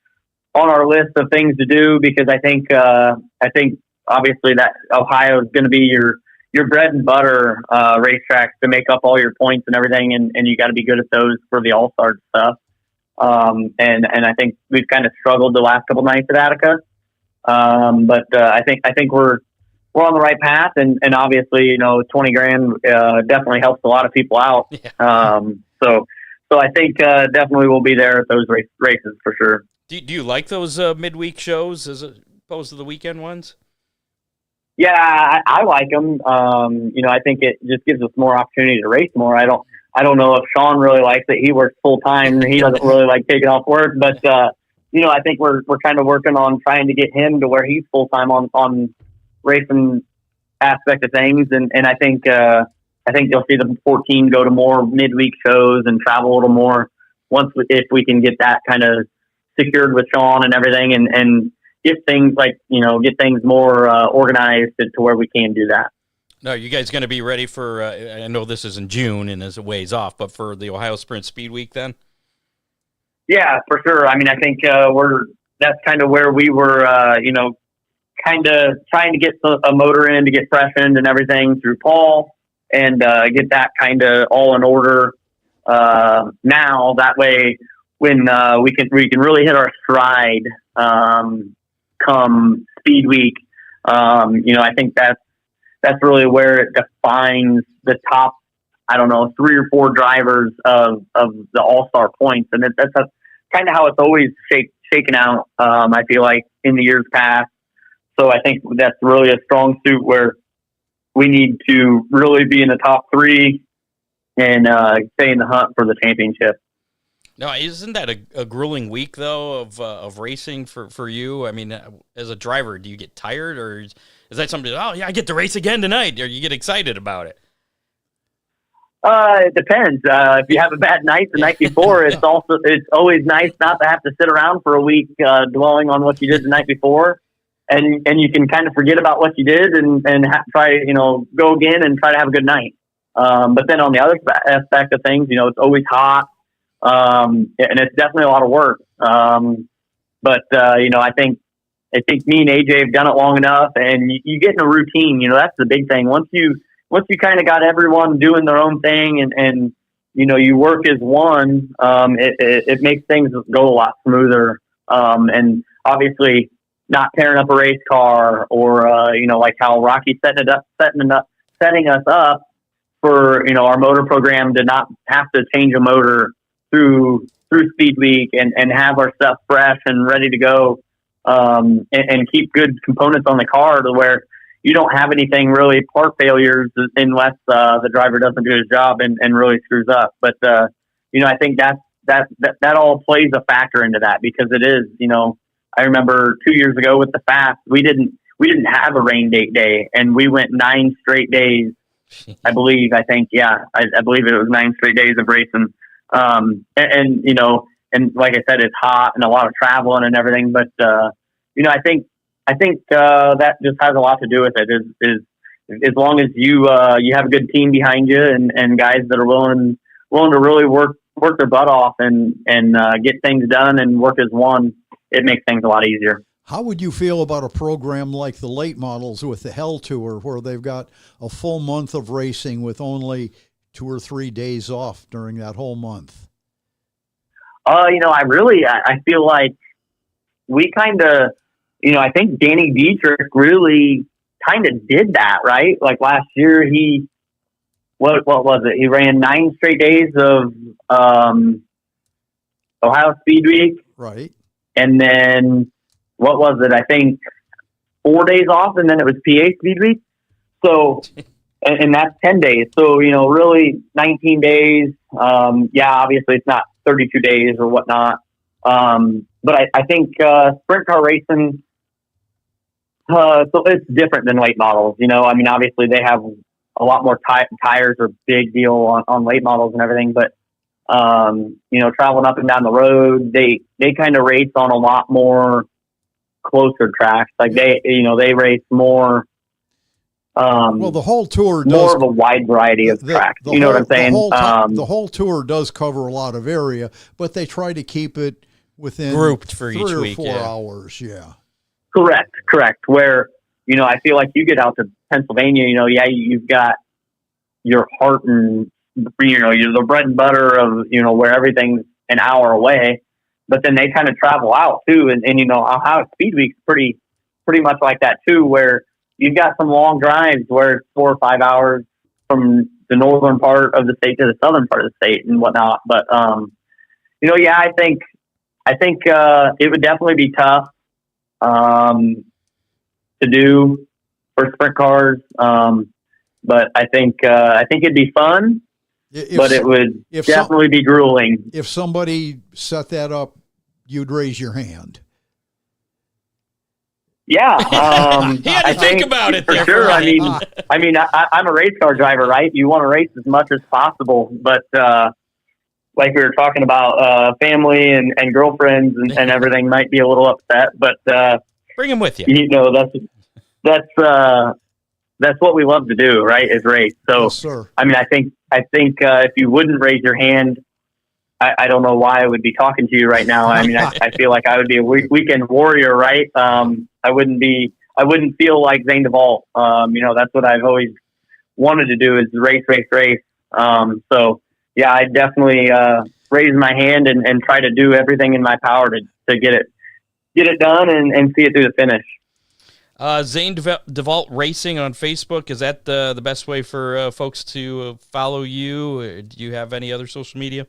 list of things to do, because I think obviously that Ohio is going to be your bread and butter racetracks to make up all your points and everything, and you got to be good at those for the All-Star stuff. And I think we've kind of struggled the last couple nights at Attica. But I think we're on the right path, and obviously, $20,000 definitely helps a lot of people out. Yeah. So I think definitely we'll be there at those races for sure. Do you like those midweek shows as opposed to the weekend ones? Yeah, I like them. I think it just gives us more opportunity to race more. I don't know if Sean really likes it. He works full time. He doesn't really like taking off work, but I think we're kind of working on trying to get him to where he's full time on racing aspect of things, and I think you'll see the 14 go to more midweek shows and travel a little more if we can get that kind of secured with Sean and everything, and get things more organized to where we can do that. No, you guys going to be ready for? I know this is in June and is a ways off, but for the Ohio Sprint Speed Week then? Yeah, for sure. I mean, I think that's kind of where we were, kind of trying to get a motor in to get freshened and everything through Paul, and get that kind of all in order now. That way, when we can really hit our stride come Speed Week. I think that's really where it defines the top, 3 or 4 drivers of the All-Star points, and that's kind of how it's always shaken out. I feel like in the years past. So I think that's really a strong suit where we need to really be in the top 3 and stay in the hunt for the championship. No, isn't that a grueling week though of racing for you? I mean, as a driver, do you get tired, or is that something? Oh yeah, I get to race again tonight, or you get excited about it? It depends. If you have a bad night the night before, it's always nice not to have to sit around for a week dwelling on what you did the night before, and you can kind of forget about what you did and try go again and try to have a good night. But then on the other aspect of things, it's always hot. And it's definitely a lot of work. But I think me and AJ have done it long enough, and you get in a routine. That's the big thing. Once you kind of got everyone doing their own thing, and you work as one, it makes things go a lot smoother. And obviously not tearing up a race car, or like how Rocky's setting us up for our motor program to not have to change a motor through Speed Week and have our stuff fresh and ready to go, and keep good components on the car to where you don't have anything really part failures unless the driver doesn't do his job and really screws up. But I think that all plays a factor into that, because it is, I remember 2 years ago with the Fast, we didn't have a rain date day, and we went 9 straight days. I believe it was 9 straight days of racing. And like I said, it's hot and a lot of traveling and everything, but I think that just has a lot to do with it. Is as long as you have a good team behind you, and guys that are willing to really work their butt off and get things done and work as one, it makes things a lot easier. How would you feel about a program like the late models with the Hell Tour, where they've got a full month of racing with only 2 or 3 days off during that whole month? I feel like we kind of, I think Danny Dietrich really kind of did that, right? Like last year, what was it? He ran 9 straight days of Ohio Speed Week. Right. And then, what was it? I think 4 days off, and then it was PA Speed Week. So, and that's 10 days. So, really 19 days. Obviously it's not 32 days or whatnot. But I think sprint car racing, so it's different than late models. Obviously they have a lot more tires are a big deal on late models and everything. But traveling up and down the road, they kind of race on a lot more closer tracks. Like they race more. Well, the whole tour does more of a wide variety of tracks. You know what I'm saying? The whole tour does cover a lot of area, but they try to keep it within grouped for 3 each or week, 4 yeah. hours. Yeah. Correct. Where, I feel like you get out to Pennsylvania, you've got your heart and, you're the bread and butter of, where everything's an hour away, but then they kind of travel out too. And Ohio Speed Week's pretty much like that too, where you've got some long drives where it's 4 or 5 hours from the northern part of the state to the southern part of the state and whatnot. But, I think it would definitely be tough, to do for sprint cars. But I think it'd be fun, but it would definitely be grueling. If somebody set that up, you'd raise your hand. Yeah, he had to think about it for there, sure. Frank. I'm a race car driver, right? You want to race as much as possible, but like we were talking about, family and girlfriends and everything might be a little upset. But bring him with you. That's what we love to do, right? Is race. So, Yes, sir. I think if you wouldn't raise your hand, I don't know why I would be talking to you right now. I feel like I would be a weekend warrior, right? I wouldn't feel like Zane DeVault. That's what I've always wanted to do is race. So yeah, I definitely, raise my hand and try to do everything in my power to get it done and see it through the finish. Zane DeVault Racing on Facebook, is that the best way for folks to follow you? Do you have any other social media?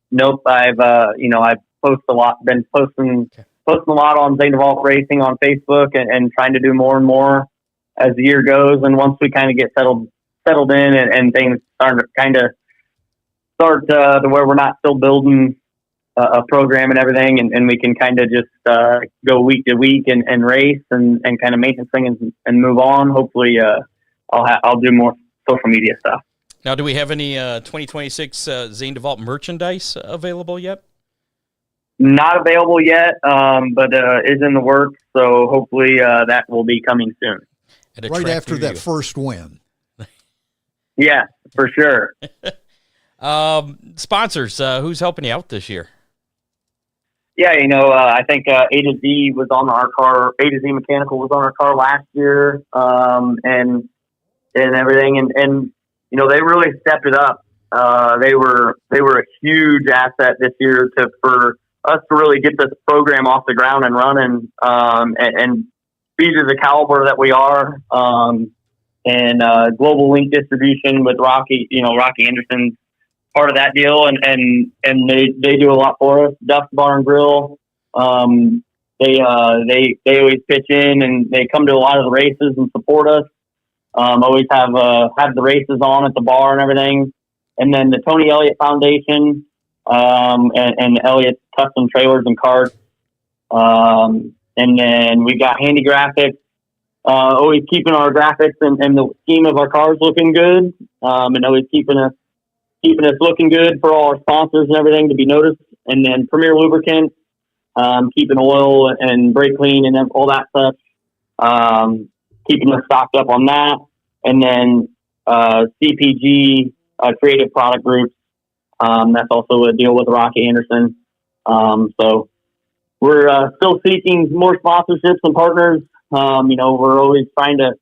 Nope. I've posted a lot, been posting a lot on Zane DeVault Racing on Facebook and trying to do more and more as the year goes. And once we kind of get settled in and things start to where we're not still building a program and everything, and we can kind of just go week to week and race and kind of maintenance things and move on. Hopefully, I'll do more social media stuff. Now, do we have any 2026 Zane DeVault merchandise available yet? Not available yet, but is in the works. So hopefully that will be coming soon. Right after that first win. Yeah, for sure. Sponsors, who's helping you out this year? Yeah, I think A to Z was on our car. A to Z Mechanical was on our car last year, and everything, and they really stepped it up. They were a huge asset this year for us to really get this program off the ground and running, and be to the caliber that we are, and global link distribution with Rocky Anderson's part of that deal, and they do a lot for us. Duff's Bar and Grill, they always pitch in and they come to a lot of the races and support us. Always have the races on at the bar and everything. And then the Tony Elliott Foundation, and Elliott's Custom Trailers and Carts. And then we got Handy Graphics, always keeping our graphics and the scheme of our cars looking good, and always keeping us looking good for all our sponsors and everything to be noticed. And then Premier Lubricants, keeping oil and brake clean and all that stuff, keeping us stocked up on that. And then CPG, Creative Product Groups, that's also a deal with Rocky Anderson. So we're still seeking more sponsorships and partners. We're always trying to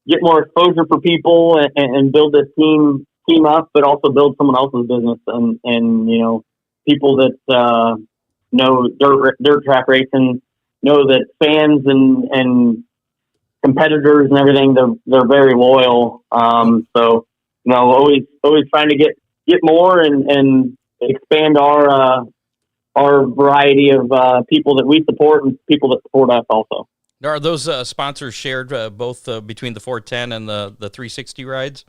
get more exposure for people and build this team up, but also build someone else's business and people that know dirt track racing, know that fans and competitors and everything, they're very loyal. So always trying to get more and expand our variety of people that we support and people that support us also. Are those sponsors shared both between the 410 and the 360 rides?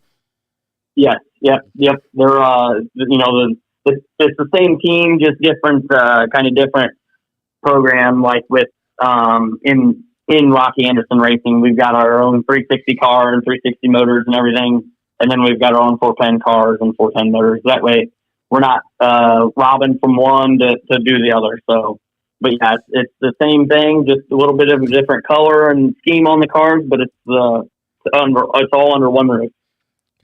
Yes. Yep. They're it's the same team, just different kind of different program. Like with in in Rocky Anderson Racing. We've got our own 360 car and 360 motors and everything. And then we've got our own 410 cars and 410 motors. That way we're not robbing from one to do the other. So, but yeah, it's the same thing, just a little bit of a different color and scheme on the cars, but it's all under one roof.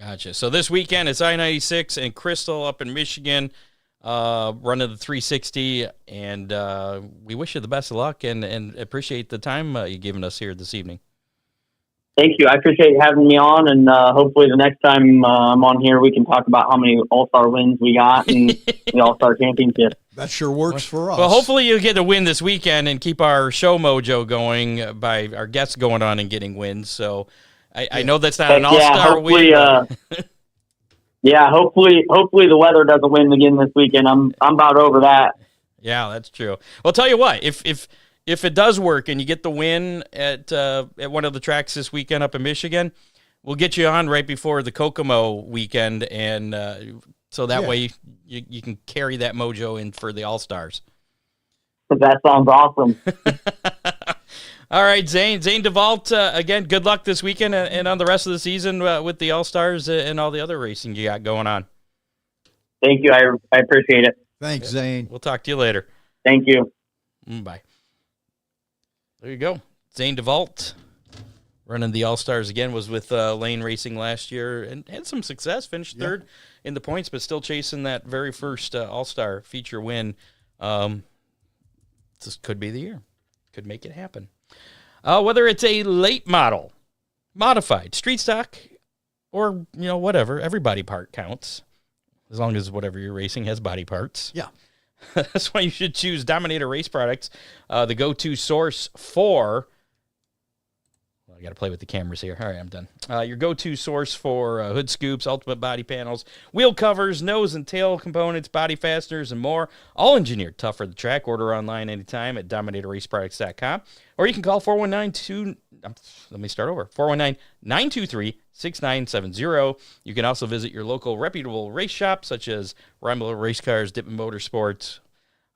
Gotcha. So this weekend it's I-96 and Crystal up in Michigan, running the 360, and we wish you the best of luck and appreciate the time you've given us here this evening. Thank you. I appreciate you having me on, and hopefully the next time I'm on here, we can talk about how many All-Star wins we got in the All-Star Championship. That sure works for us. Well, hopefully you'll get a win this weekend and keep our show mojo going by our guests going on and getting wins. So I know that's not an All-Star win. Hopefully the weather doesn't win again this weekend. I'm about over that. Yeah, that's true. Well, tell you what, if it does work and you get the win at one of the tracks this weekend up in Michigan, we'll get you on right before the Kokomo weekend, and so that way you can carry that mojo in for the All-Stars. That sounds awesome. All right, Zane DeVault, again, good luck this weekend and on the rest of the season with the All-Stars and all the other racing you got going on. Thank you. I appreciate it. Thanks, Zane. We'll talk to you later. Thank you. Bye. There you go. Zane DeVault, running the All-Stars again, was with Lane Racing last year and had some success, finished third in the points, but still chasing that very first All-Star feature win. This could be the year. Could make it happen. Whether it's a late model, modified, street stock, or, whatever, every body part counts, as long as whatever you're racing has body parts. Yeah. That's why you should choose Dominator Race Products, the go-to source for... I got to play with the cameras here. All right, I'm done. Your go-to source for hood scoops, ultimate body panels, wheel covers, nose and tail components, body fasteners, and more. All engineered tough for the track. Order online anytime at DominatorRaceProducts.com. Or you can call 419-923-6970. You can also visit your local reputable race shop, such as Rumble Race Cars, Dippin' Motorsports.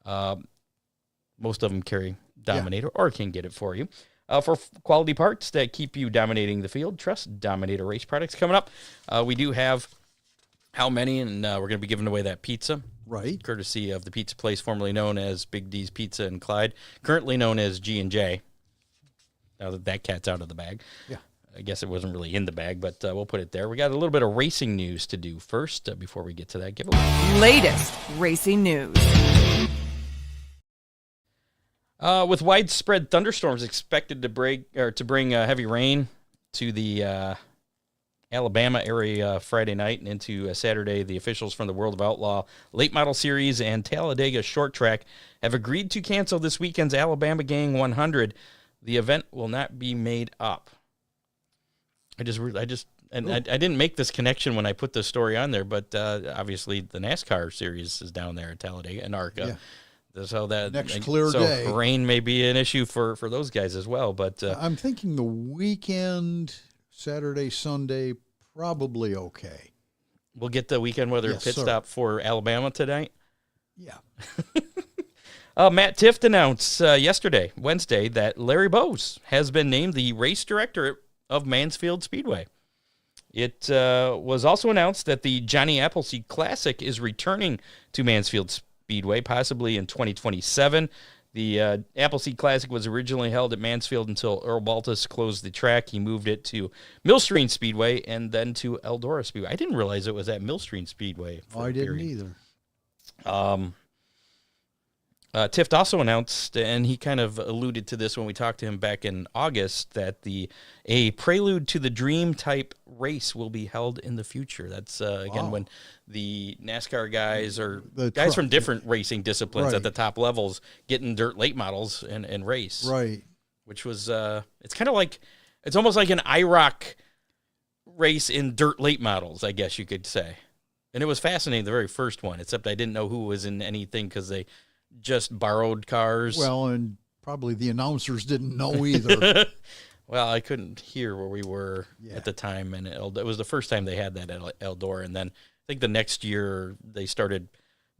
Most of them carry Dominator or can get it for you. For quality parts that keep you dominating the field, trust Dominator Race Products. Coming up, we do have how many, and we're going to be giving away that pizza. Right. Courtesy of the pizza place formerly known as Big D's Pizza in Clyde, currently known as G&J. Now that cat's out of the bag. Yeah. I guess it wasn't really in the bag, but we'll put it there. We got a little bit of racing news to do first before we get to that giveaway. Latest racing news. With widespread thunderstorms expected to bring heavy rain to the Alabama area Friday night and into Saturday, the officials from the World of Outlaw Late Model Series and Talladega Short Track have agreed to cancel this weekend's Alabama Gang 100. The event will not be made up. I didn't make this connection when I put this story on there, but obviously the NASCAR series is down there at Talladega and ARCA. Yeah. So that next clear day, rain may be an issue for those guys as well. But I'm thinking the weekend, Saturday, Sunday, probably okay. We'll get the weekend weather pit stop for Alabama tonight. Yeah. Matt Tifft announced yesterday, Wednesday, that Larry Bowes has been named the race director of Mansfield Speedway. It was also announced that the Johnny Appleseed Classic is returning to Mansfield Speedway, possibly in 2027. The Appleseed Classic was originally held at Mansfield until Earl Baltus closed the track. He moved it to Millstream Speedway and then to Eldora Speedway. I didn't realize it was at Millstream Speedway. I didn't either. Tifft also announced, and he kind of alluded to this when we talked to him back in August, that a Prelude to the Dream type race will be held in the future. That's, again, when the NASCAR guys or guys from different racing disciplines at the top levels get in dirt late models and race. Right. Which was, it's kind of like, it's almost like an IROC race in dirt late models, I guess you could say. And it was fascinating, the very first one, except I didn't know who was in anything because they just borrowed cars. Well, and probably the announcers didn't know either. Well, I couldn't hear where we were at the time, and it was the first time they had that at Eldora, and then I think the next year they started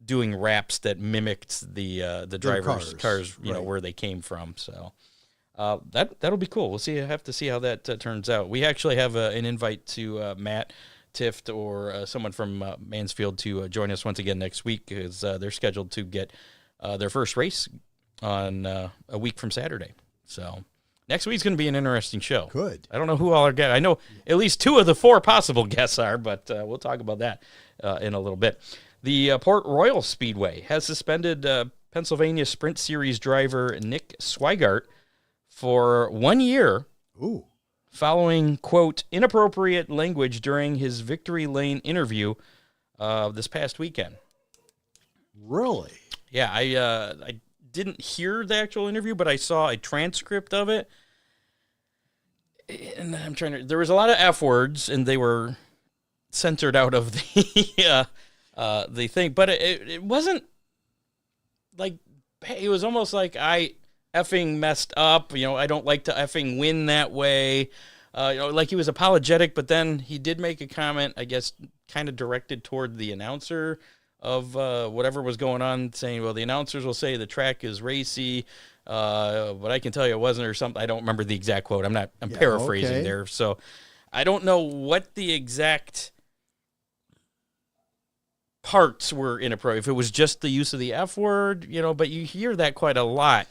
doing wraps that mimicked the drivers' cars, where they came from. So, That'll be cool. We'll see. I have to see how that turns out. We actually have an invite to Matt Tift or someone from Mansfield to join us once again next week, because they're scheduled to get their first race on a week from Saturday. So next week's going to be an interesting show. Good. I don't know who all are guests. I know at least 2 of the 4 possible guests are, but we'll talk about that in a little bit. The Port Royal Speedway has suspended Pennsylvania Sprint Series driver Nick Swigart for 1 year. Ooh. Following, quote, inappropriate language during his Victory Lane interview this past weekend. Really? Yeah, I didn't hear the actual interview, but I saw a transcript of it. And I'm trying to... There was a lot of F words, and they were censored out of the thing. But it wasn't like... It was almost like I effing messed up. You know, I don't like to effing win that way. Like he was apologetic, but then he did make a comment, I guess, kind of directed toward the announcer of whatever was going on, saying, well, the announcers will say the track is racy, but I can tell you it wasn't, or something. I don't remember the exact quote. I'm paraphrasing there. So I don't know what the exact parts were inappropriate. If it was just the use of the F word, but you hear that quite a lot.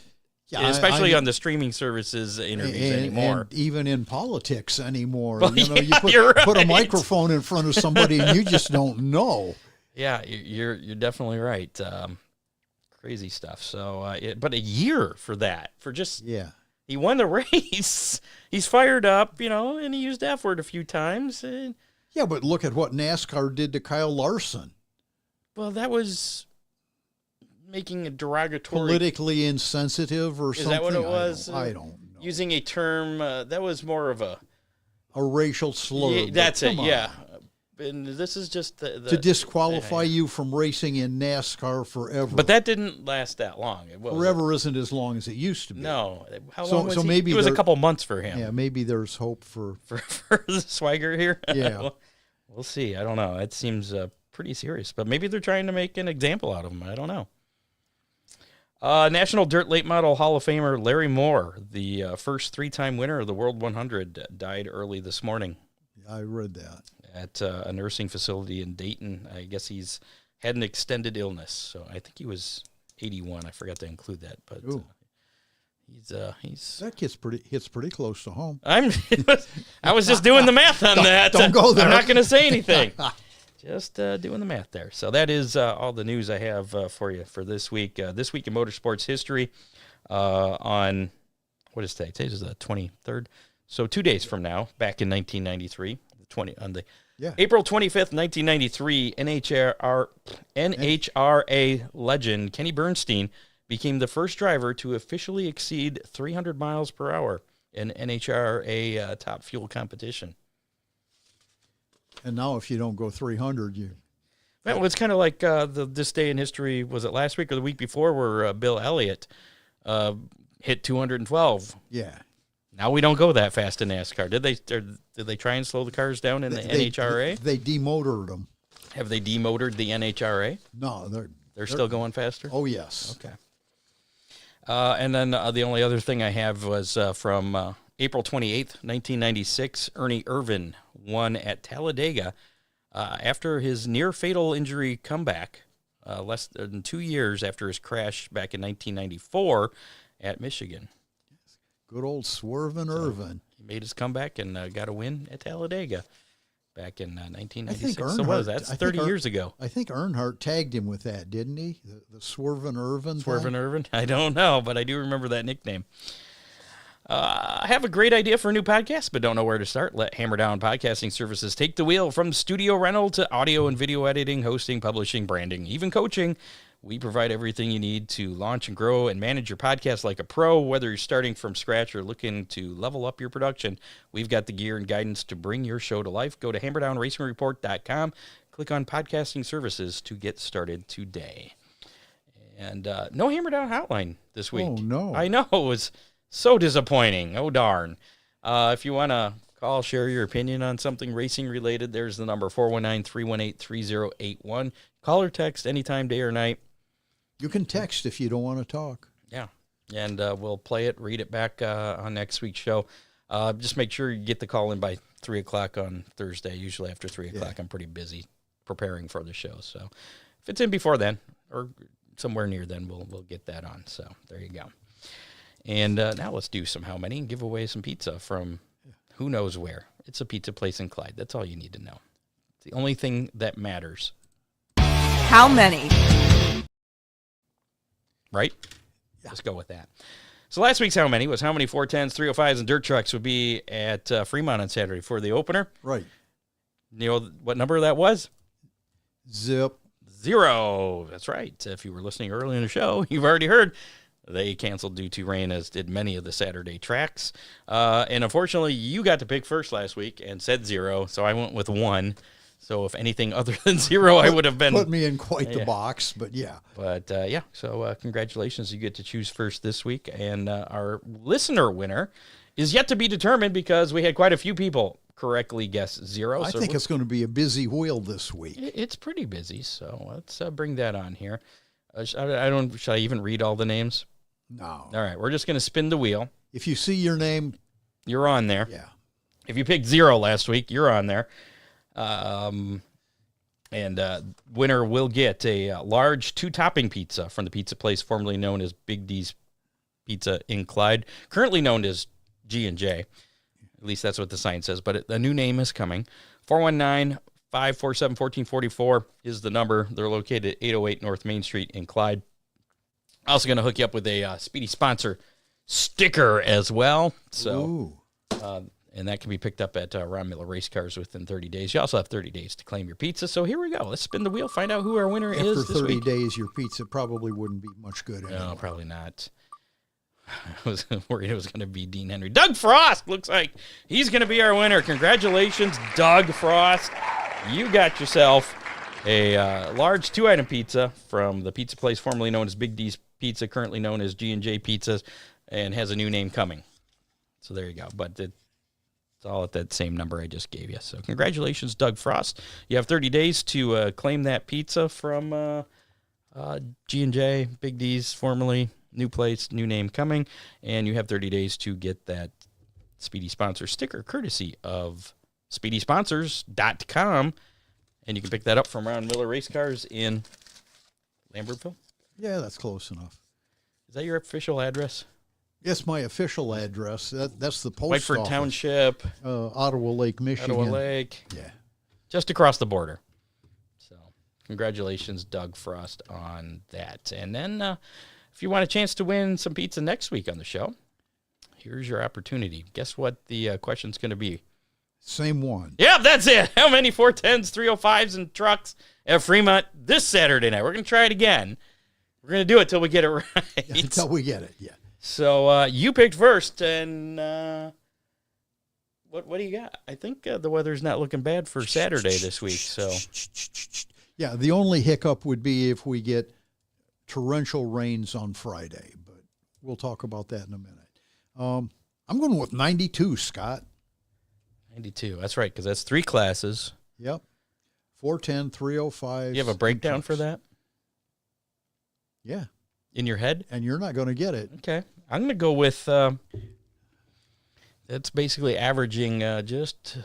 Yeah, especially on the streaming services interviews anymore. And even in politics anymore. Well, you put a microphone in front of somebody and you just don't know. Yeah, you're definitely right. Crazy stuff. So, but a year for that, he won the race. He's fired up, and he used F word a few times. Yeah, but look at what NASCAR did to Kyle Larson. Well, that was making a derogatory... Politically insensitive or something? Is that what it was? I don't know. Using a term, that was more of a racial slur. Yeah, that's it, yeah. And this is just to disqualify you from racing in NASCAR forever. But that didn't last that long. Forever isn't as long as it used to be. No. How long was he? Maybe it was a couple months for him. Yeah, maybe there's hope for the Swigert here. Yeah. We'll see. I don't know. It seems pretty serious. But maybe they're trying to make an example out of him. I don't know. National Dirt Late Model Hall of Famer Larry Moore, the first 3-time winner of the World 100, died early this morning. I read that. At a nursing facility in Dayton. I guess he's had an extended illness. So I think he was 81. I forgot to include that. But he's that hits pretty close to home. I was just doing the math on that. Don't go there. I'm not going to say anything. Just doing the math there. So that is all the news I have for you for this week. This week in motorsports history on, what is today? Today's the 23rd. So 2 days from now, back in 1993, April 25th, 1993, NHRA legend Kenny Bernstein became the first driver to officially exceed 300 miles per hour in NHRA top fuel competition. And now if you don't go 300, you... Well, it's kind of like this day in history, was it last week or the week before, where Bill Elliott hit 212. Yeah. Now we don't go that fast in NASCAR. Did they try and slow the cars down in the NHRA? They demotored them. Have they demotored the NHRA? No, they're still going faster? Oh, yes. Okay. And then the only other thing I have was from April 28th, 1996, Ernie Irvan won at Talladega after his near-fatal injury comeback less than 2 years after his crash back in 1994 at Michigan. Good old Swervin' Irvan. He made his comeback and got a win at Talladega back in 1996. So what was that? That's 30 years ago. I think Earnhardt tagged him with that, didn't he? The Swervin' Irvan. Swervin' Irvan? I don't know, but I do remember that nickname. I have a great idea for a new podcast, but don't know where to start. Let Hammer Down Podcasting Services take the wheel. From studio rental to audio and video editing, hosting, publishing, branding, even coaching. We provide everything you need to launch and grow and manage your podcast like a pro. Whether you're starting from scratch or looking to level up your production, we've got the gear and guidance to bring your show to life. Go to hammerdownracingreport.com. Click on Podcasting Services to get started today. And no Hammer Down hotline this week. Oh, no. I know. It was so disappointing. Oh, darn. If you want to call, share your opinion on something racing related, there's the number 419-318-3081. Call or text anytime, day or night. You can text if you don't want to talk. Yeah. and we'll play it, read it back on next week's show. Just make sure you get the call in by 3 o'clock on Thursday. Usually after 3 o'clock, I'm pretty busy preparing for the show. So if it's in before then or somewhere near then, we'll get that on. So there you go. And now let's do some how many and give away some pizza from who knows where. It's a pizza place in Clyde. That's all you need to know. It's the only thing that matters. How many? Right? Yeah. Let's go with that. So last week's how many was how many 410s, 305s, and dirt trucks would be at Fremont on Saturday for the opener. Right. You know what number that was? Zip. 0. That's right. If you were listening early in the show, you've already heard they canceled due to rain, as did many of the Saturday tracks. And unfortunately, you got to pick first last week and said 0, so I went with 1. So if anything other than 0, I would have been... Put me in quite the box, but yeah. But so congratulations. You get to choose first this week. And our listener winner is yet to be determined because we had quite a few people correctly guess 0. I think it's going to be a busy wheel this week. It's pretty busy, so let's bring that on here. Should I even read all the names? No. All right, we're just going to spin the wheel. If you see your name, you're on there. Yeah. If you picked 0 last week, you're on there. Winner will get a large 2-topping pizza from the pizza place formerly known as Big D's Pizza in Clyde, currently known as G&J. At least that's what the sign says, but a new name is coming. 419-547-1444 is the number. They're located at 808 North Main Street in Clyde. Also going to hook you up with a Speedy Sponsor sticker as well. So, and that can be picked up at Ron Miller Race Cars within 30 days. You also have 30 days to claim your pizza. So here we go. Let's spin the wheel, find out who our winner is after this 30 week. days, your pizza probably wouldn't be much good anymore. No, probably not. I was worried it was going to be Dean Henry. Doug Frost looks like he's going to be our winner. Congratulations, Doug Frost. You got yourself a large 2-item pizza from the pizza place formerly known as Big D's Pizza, currently known as G&J Pizzas, and has a new name coming. So there you go. But it's all at that same number I just gave you. So congratulations, Doug Frost. You have 30 days to claim that pizza from G&J, Big D's, formerly new place, new name coming, and you have 30 days to get that Speedy Sponsor sticker courtesy of SpeedySponsors.com, and you can pick that up from Ron Miller Race Cars in Lambertville. Yeah, that's close enough. Is that your official address? Yes, my official address. That's the post Whiteford office. Township. Ottawa Lake, Michigan. Ottawa Lake. Yeah. Just across the border. So congratulations, Doug Frost, on that. And then if you want a chance to win some pizza next week on the show, here's your opportunity. Guess what the question's going to be? Same one. Yeah, that's it. How many 410s, 305s, and trucks at Fremont this Saturday night? We're going to try it again. We're going to do it till we get it right. Until we get it, yeah. So you picked first, and what do you got? I think the weather's not looking bad for Saturday this week. So yeah, the only hiccup would be if we get torrential rains on Friday, but we'll talk about that in a minute. I'm going with 92, Scott. 92. That's right, because that's 3 classes. Yep. 410, 305. You have a breakdown for that? Yeah. In your head? And you're not going to get it. Okay. I'm going to go with that's basically averaging just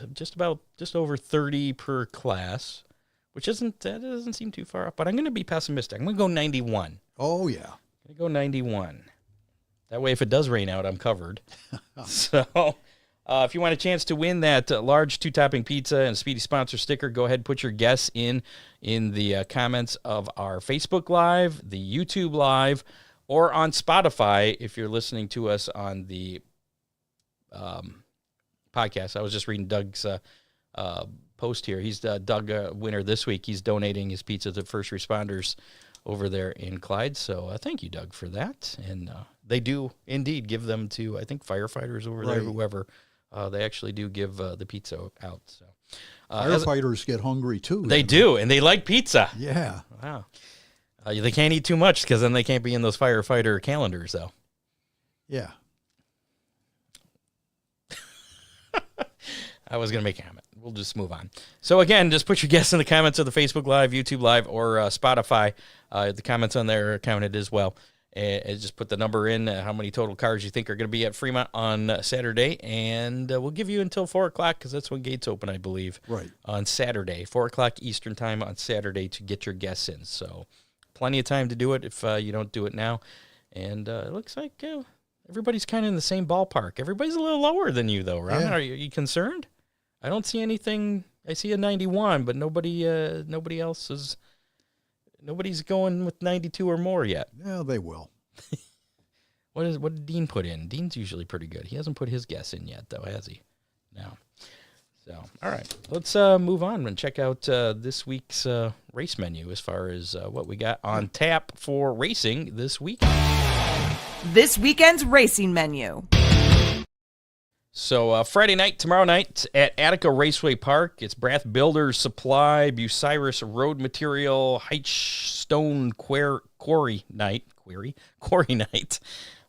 over 30 per class, which doesn't seem too far off, but I'm going to be pessimistic. I'm going to go 91. Oh, yeah. I'm going to go 91. That way, if it does rain out, I'm covered. So if you want a chance to win that large 2-topping pizza and Speedy Sponsor sticker, go ahead and put your guess in the comments of our Facebook Live, the YouTube Live, or on Spotify if you're listening to us on the podcast. I was just reading Doug's post here. He's Doug winner this week. He's donating his pizza to first responders over there in Clyde. So thank you, Doug, for that. And they do indeed give them to, I think, firefighters over there, whoever. They actually do give the pizza out. So firefighters get hungry, too. They do, and they like pizza. Yeah. Wow. They can't eat too much because then they can't be in those firefighter calendars, though. Yeah. I was going to make a comment. We'll just move on. So, again, just put your guess in the comments of the Facebook Live, YouTube Live, or Spotify. The comments on there are counted as well. And just put the number in, how many total cars you think are going to be at Fremont on Saturday, and we'll give you until 4 o'clock because that's when gates open, I believe. Right. On Saturday, 4 o'clock Eastern time on Saturday to get your guests in. So plenty of time to do it if you don't do it now. And it looks like everybody's kind of in the same ballpark. Everybody's a little lower than you, though, Ron. Yeah. Are you concerned? I don't see anything. I see a 91, but nobody else is. Nobody's going with 92 or more yet. Yeah, they will. What did Dean put in? Dean's usually pretty good. He hasn't put his guess in yet, though, has he? No. So, all right. Let's move on and check out this week's race menu as far as what we got on tap for racing this weekend. This weekend's racing menu. So Friday night, tomorrow night at Attica Raceway Park, it's Brath Builders Supply, Bucyrus Road Material, Heightstone Quarry Night.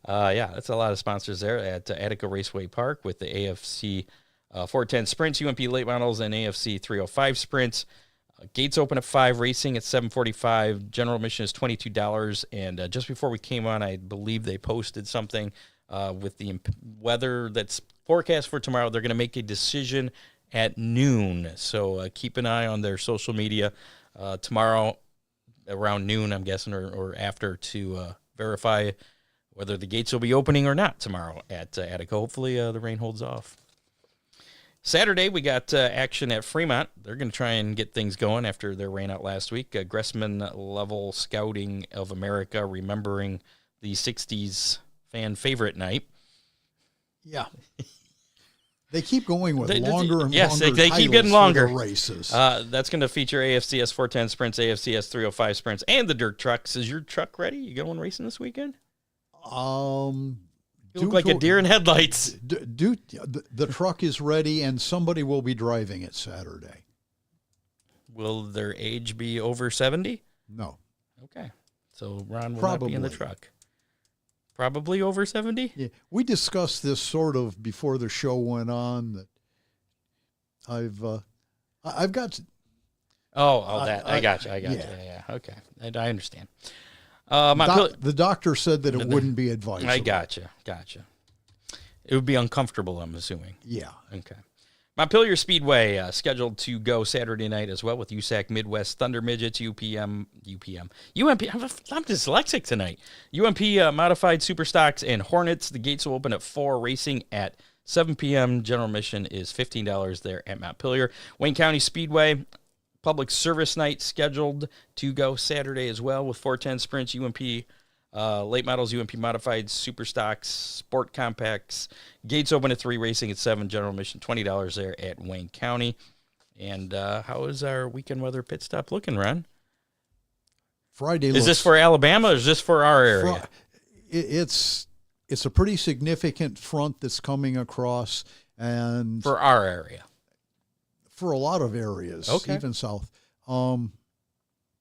Yeah, that's a lot of sponsors there at Attica Raceway Park with the AFC 410 Sprints, UMP Late Models, and AFC 305 Sprints. Gates open at 5, racing at 7:45. General admission is $22. And just before we came on, I believe they posted something with the weather that's forecast for tomorrow. They're going to make a decision at noon. So keep an eye on their social media tomorrow around noon, I'm guessing, or after to verify whether the gates will be opening or not tomorrow at Attica. Hopefully the rain holds off. Saturday, we got action at Fremont. They're going to try and get things going after their rain out last week. Gressman Level Scouting of America, remembering the 60s fan favorite night. Yeah. They keep going with longer and yes, longer they keep getting titles longer. for the races. That's going to feature AFCS 410 Sprints, AFCS 305 Sprints, and the dirt trucks. Is your truck ready? You going racing this weekend? You look like a deer in headlights. The truck is ready, and somebody will be driving it Saturday. Will their age be over 70? No. Okay. So Ron will Probably. not be in the truck. Probably over 70? Yeah, we discussed this sort of before the show went on. That I've got. I got you. Yeah. Okay. I understand. The doctor said that it wouldn't be advisable. I gotcha. It would be uncomfortable, I'm assuming. Yeah. Okay. Montpelier Speedway scheduled to go Saturday night as well with USAC Midwest Thunder Midgets, UMP. I'm dyslexic tonight. UMP Modified Superstocks and Hornets. The gates will open at 4, racing at 7 p.m. General admission is $15 there at Montpelier. Wayne County Speedway Public Service Night scheduled to go Saturday as well with 410 Sprints, UMP Late Models, UMP Modified Superstocks, Sport Compacts. Gates open at 3, racing at 7. General admission $20 there at Wayne County. And how is our weekend weather pit stop looking, Ron? Friday. Is this for Alabama or is this for our area? It's a pretty significant front that's coming across, and for our area. For a lot of areas, okay, even south.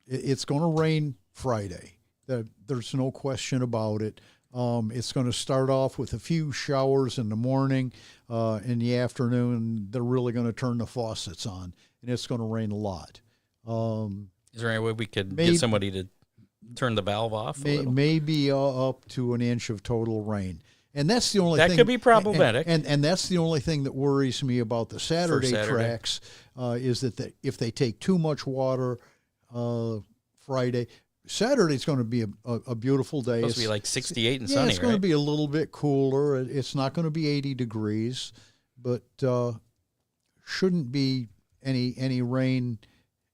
It's going to rain Friday. There's no question about it. It's going to start off with a few showers in the morning. In the afternoon, they're really going to turn the faucets on, and it's going to rain a lot. Is there any way we could get somebody to turn the valve off? Maybe up to an inch of total rain. And that's the only thing. That could be problematic. And that's the only thing that worries me about the Saturday tracks is that if they take too much water Friday, Saturday's going to be a beautiful day. It's supposed to be like 68 and sunny, it's going to be a little bit cooler. It's not going to be 80 degrees, but shouldn't be any rain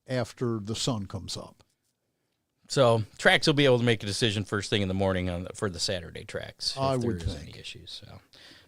after the sun comes up. So tracks will be able to make a decision first thing in the morning for the Saturday tracks if there is any issues. So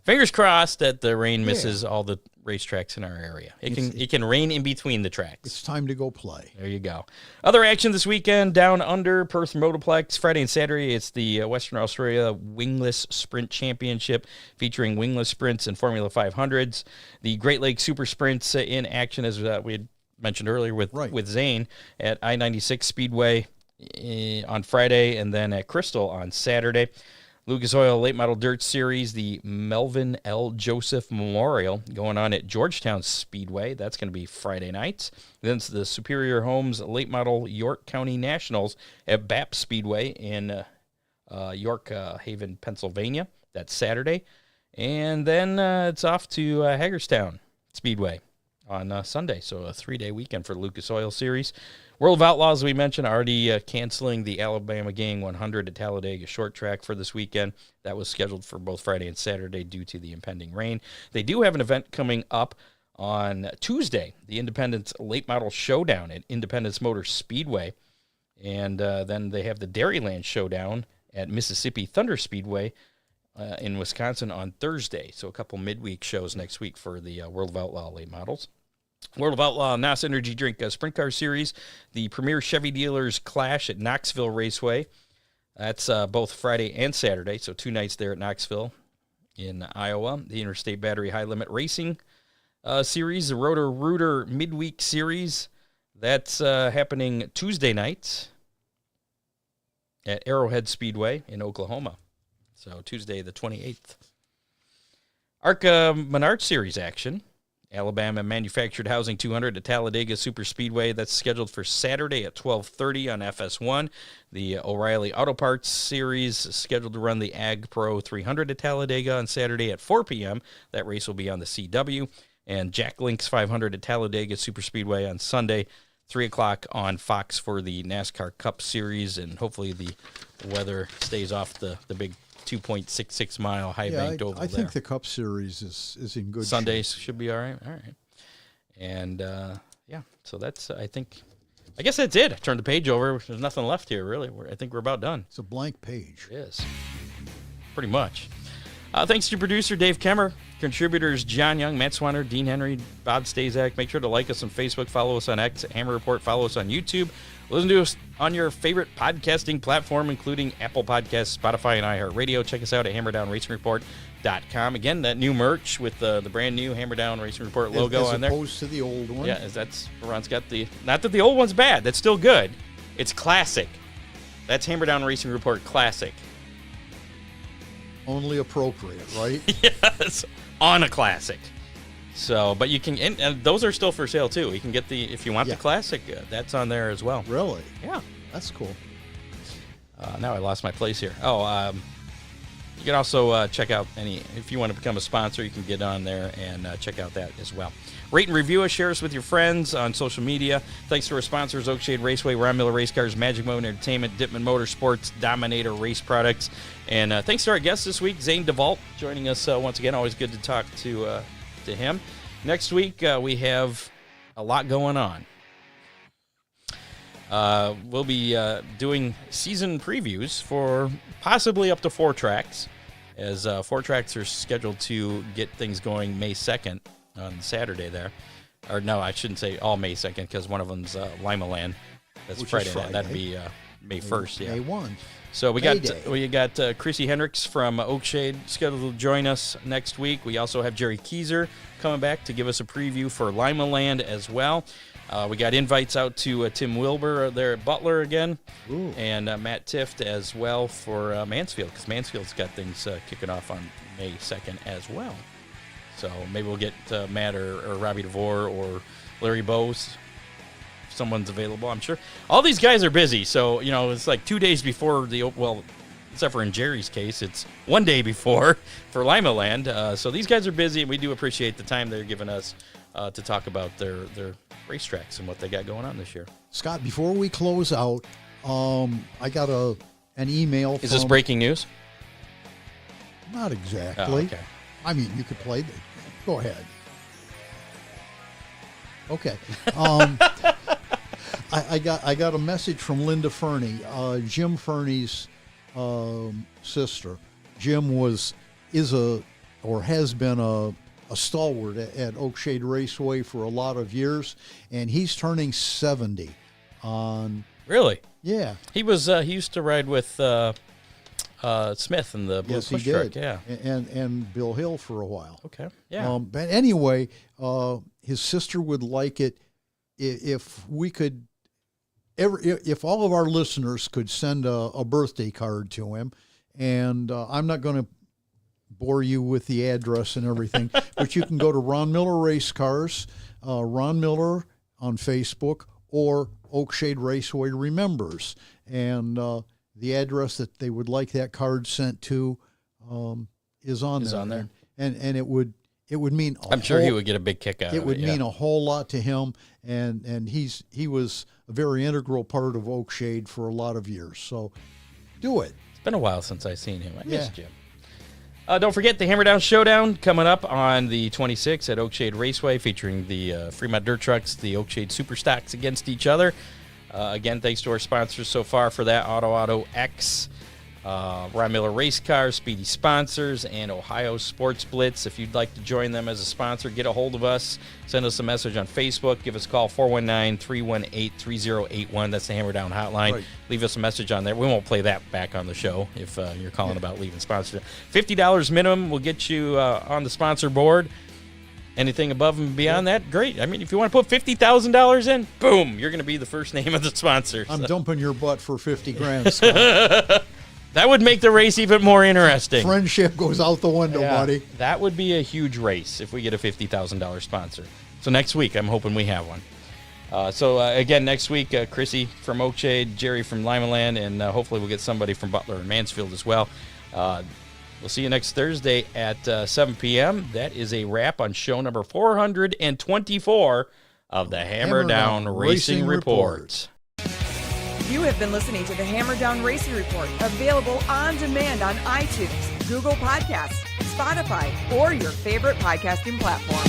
fingers crossed that the rain misses all the racetracks in our area. It can rain in between the tracks. It's time to go play. There you go. Other action this weekend, down under Perth Motoplex. Friday and Saturday, it's the Western Australia Wingless Sprint Championship featuring wingless sprints and Formula 500s. The Great Lakes Super Sprints in action, as we had mentioned earlier with Zane at I-96 Speedway on Friday, and then at Crystal on Saturday. Lucas Oil Late Model Dirt Series, the Melvin L. Joseph Memorial, going on at Georgetown Speedway. That's going to be Friday night. Then it's the Superior Homes Late Model York County Nationals at BAP Speedway in York Haven, Pennsylvania. That's Saturday. And then it's off to Hagerstown Speedway on Sunday. So a 3-day weekend for the Lucas Oil Series. World of Outlaws, we mentioned, already canceling the Alabama Gang 100 at Talladega Short Track for this weekend. That was scheduled for both Friday and Saturday due to the impending rain. They do have an event coming up on Tuesday, the Independence Late Model Showdown at Independence Motor Speedway. And then they have the Dairyland Showdown at Mississippi Thunder Speedway in Wisconsin on Thursday. So a couple midweek shows next week for the World of Outlaw late models. World of Outlaw NOS Energy Drink Sprint Car Series, the Premier Chevy Dealers Clash at Knoxville Raceway. That's both Friday and Saturday, so 2 nights there at Knoxville in Iowa. The Interstate Battery High Limit Racing Series, the Rotor Rooter Midweek Series. That's happening Tuesday night at Arrowhead Speedway in Oklahoma. So Tuesday the 28th. ARCA Menard Series action. Alabama Manufactured Housing 200 at Talladega Super Speedway. That's scheduled for Saturday at 12:30 on FS1. The O'Reilly Auto Parts Series is scheduled to run the Ag Pro 300 at Talladega on Saturday at 4 p.m. That race will be on the CW. And Jack Link's 500 at Talladega Super Speedway on Sunday, 3 o'clock on Fox for the NASCAR Cup Series. And hopefully the weather stays off the big 2.66 mile high banked oval there. I think the Cup Series is in good Sundays shape. should be all right. All right. And, so that's, I guess that's it. I turned the page over. There's nothing left here, really. I think we're about done. It's a blank page. It is. Pretty much. Thanks to producer Dave Kemmer, contributors John Young, Matt Swanner, Dean Henry, Bob Stazak. Make sure to like us on Facebook, follow us on X, Hammer Report, follow us on YouTube. Listen to us on your favorite podcasting platform, including Apple Podcasts, Spotify, and iHeartRadio. Check us out at HammerdownRacingReport.com. Again, that new merch with the brand new Hammer Down Racing Report logo on there. As opposed to the old one. Yeah, that's Ron's got the. Not that the old one's bad. That's still good. It's classic. That's Hammer Down Racing Report Classic. Only appropriate, right? Yes, on a classic. So, but you can, and those are still for sale too. You can get if you want the classic, that's on there as well. Really? Yeah. That's cool. Now I lost my place here. You can also check out if you want to become a sponsor, you can get on there and check out that as well. Rate and review us, share us with your friends on social media. Thanks to our sponsors, Oakshade Raceway, Ron Miller Race Cars, Magic Moment Entertainment, Dittman Motorsports, Dominator Race Products. And thanks to our guest this week, Zane DeVault, joining us once again. Always good to talk to him. Next week, we have a lot going on. We'll be doing season previews for possibly up to 4 tracks, as 4 tracks are scheduled to get things going May 2nd on Saturday there. Or no, I shouldn't say all May 2nd, because one of them's Lima Land. That's Friday. That'd be May 1st. Yeah, May 1. So we got Chrissy Hendricks from Oakshade scheduled to join us next week. We also have Jerry Keyser coming back to give us a preview for Lima Land as well. We got invites out to Tim Wilbur there at Butler again. Ooh. And Matt Tift as well for Mansfield, because Mansfield's got things kicking off on May 2nd as well. So maybe we'll get Matt or Robbie DeVore or Larry Bose. If someone's available, I'm sure. All these guys are busy, so it's like 2 days before except for in Jerry's case, it's 1 day before for Lima Land. So these guys are busy, and we do appreciate the time they're giving us to talk about their racetracks and what they got going on this year. Scott, before we close out, I got an email. Is this breaking news? Not exactly. Oh, okay. I mean, you could play. Go ahead. Okay. I got a message from Linda Fernie, Jim Fernie's sister. Jim has been a stalwart at Oakshade Raceway for a lot of years, and he's turning 70 on. Really? Yeah. He used to ride with Smith in the Blue Push truck. Yeah. And Bill Hill for a while. Okay. Yeah. But anyway, his sister would like it if we could. If all of our listeners could send a birthday card to him, and I'm not going to bore you with the address and everything, but you can go to Ron Miller Race Cars, Ron Miller on Facebook, or Oakshade Raceway Remembers, and the address that they would like that card sent to is on there. And it would mean I'm sure he would get a big kick out of it. It would mean a whole lot to him, and he was a very integral part of Oakshade for a lot of years. So do it. It's been a while since I've seen him. I missed Jim. Don't forget the Hammer Down Showdown coming up on the 26th at Oakshade Raceway, featuring the Fremont Dirt Trucks, the Oakshade Super Stocks against each other. Again, thanks to our sponsors so far for that, Auto X, Ron Miller Race Cars, Speedy Sponsors, and Ohio Sports Blitz. If you'd like to join them as a sponsor, get a hold of us. Send us a message on Facebook. Give us a call, 419-318-3081. That's the Hammer Down hotline. Right. Leave us a message on there. We won't play that back on the show if you're calling about leaving sponsorship. $50 minimum will get you on the sponsor board. Anything above and beyond that, great. I mean, if you want to put $50,000 in, boom, you're going to be the first name of the sponsor. I'm dumping your butt for $50,000, Scott. That would make the race even more interesting. Friendship goes out the window, buddy. That would be a huge race if we get a $50,000 sponsor. So next week, I'm hoping we have one. Again, next week, Chrissy from Oakshade, Jerry from Limaland, and hopefully we'll get somebody from Butler and Mansfield as well. We'll see you next Thursday at 7 p.m. That is a wrap on show number 424 of the Hammer Down Racing Report. You have been listening to the Hammer Down Racing Report, available on demand on iTunes, Google Podcasts, Spotify, or your favorite podcasting platform.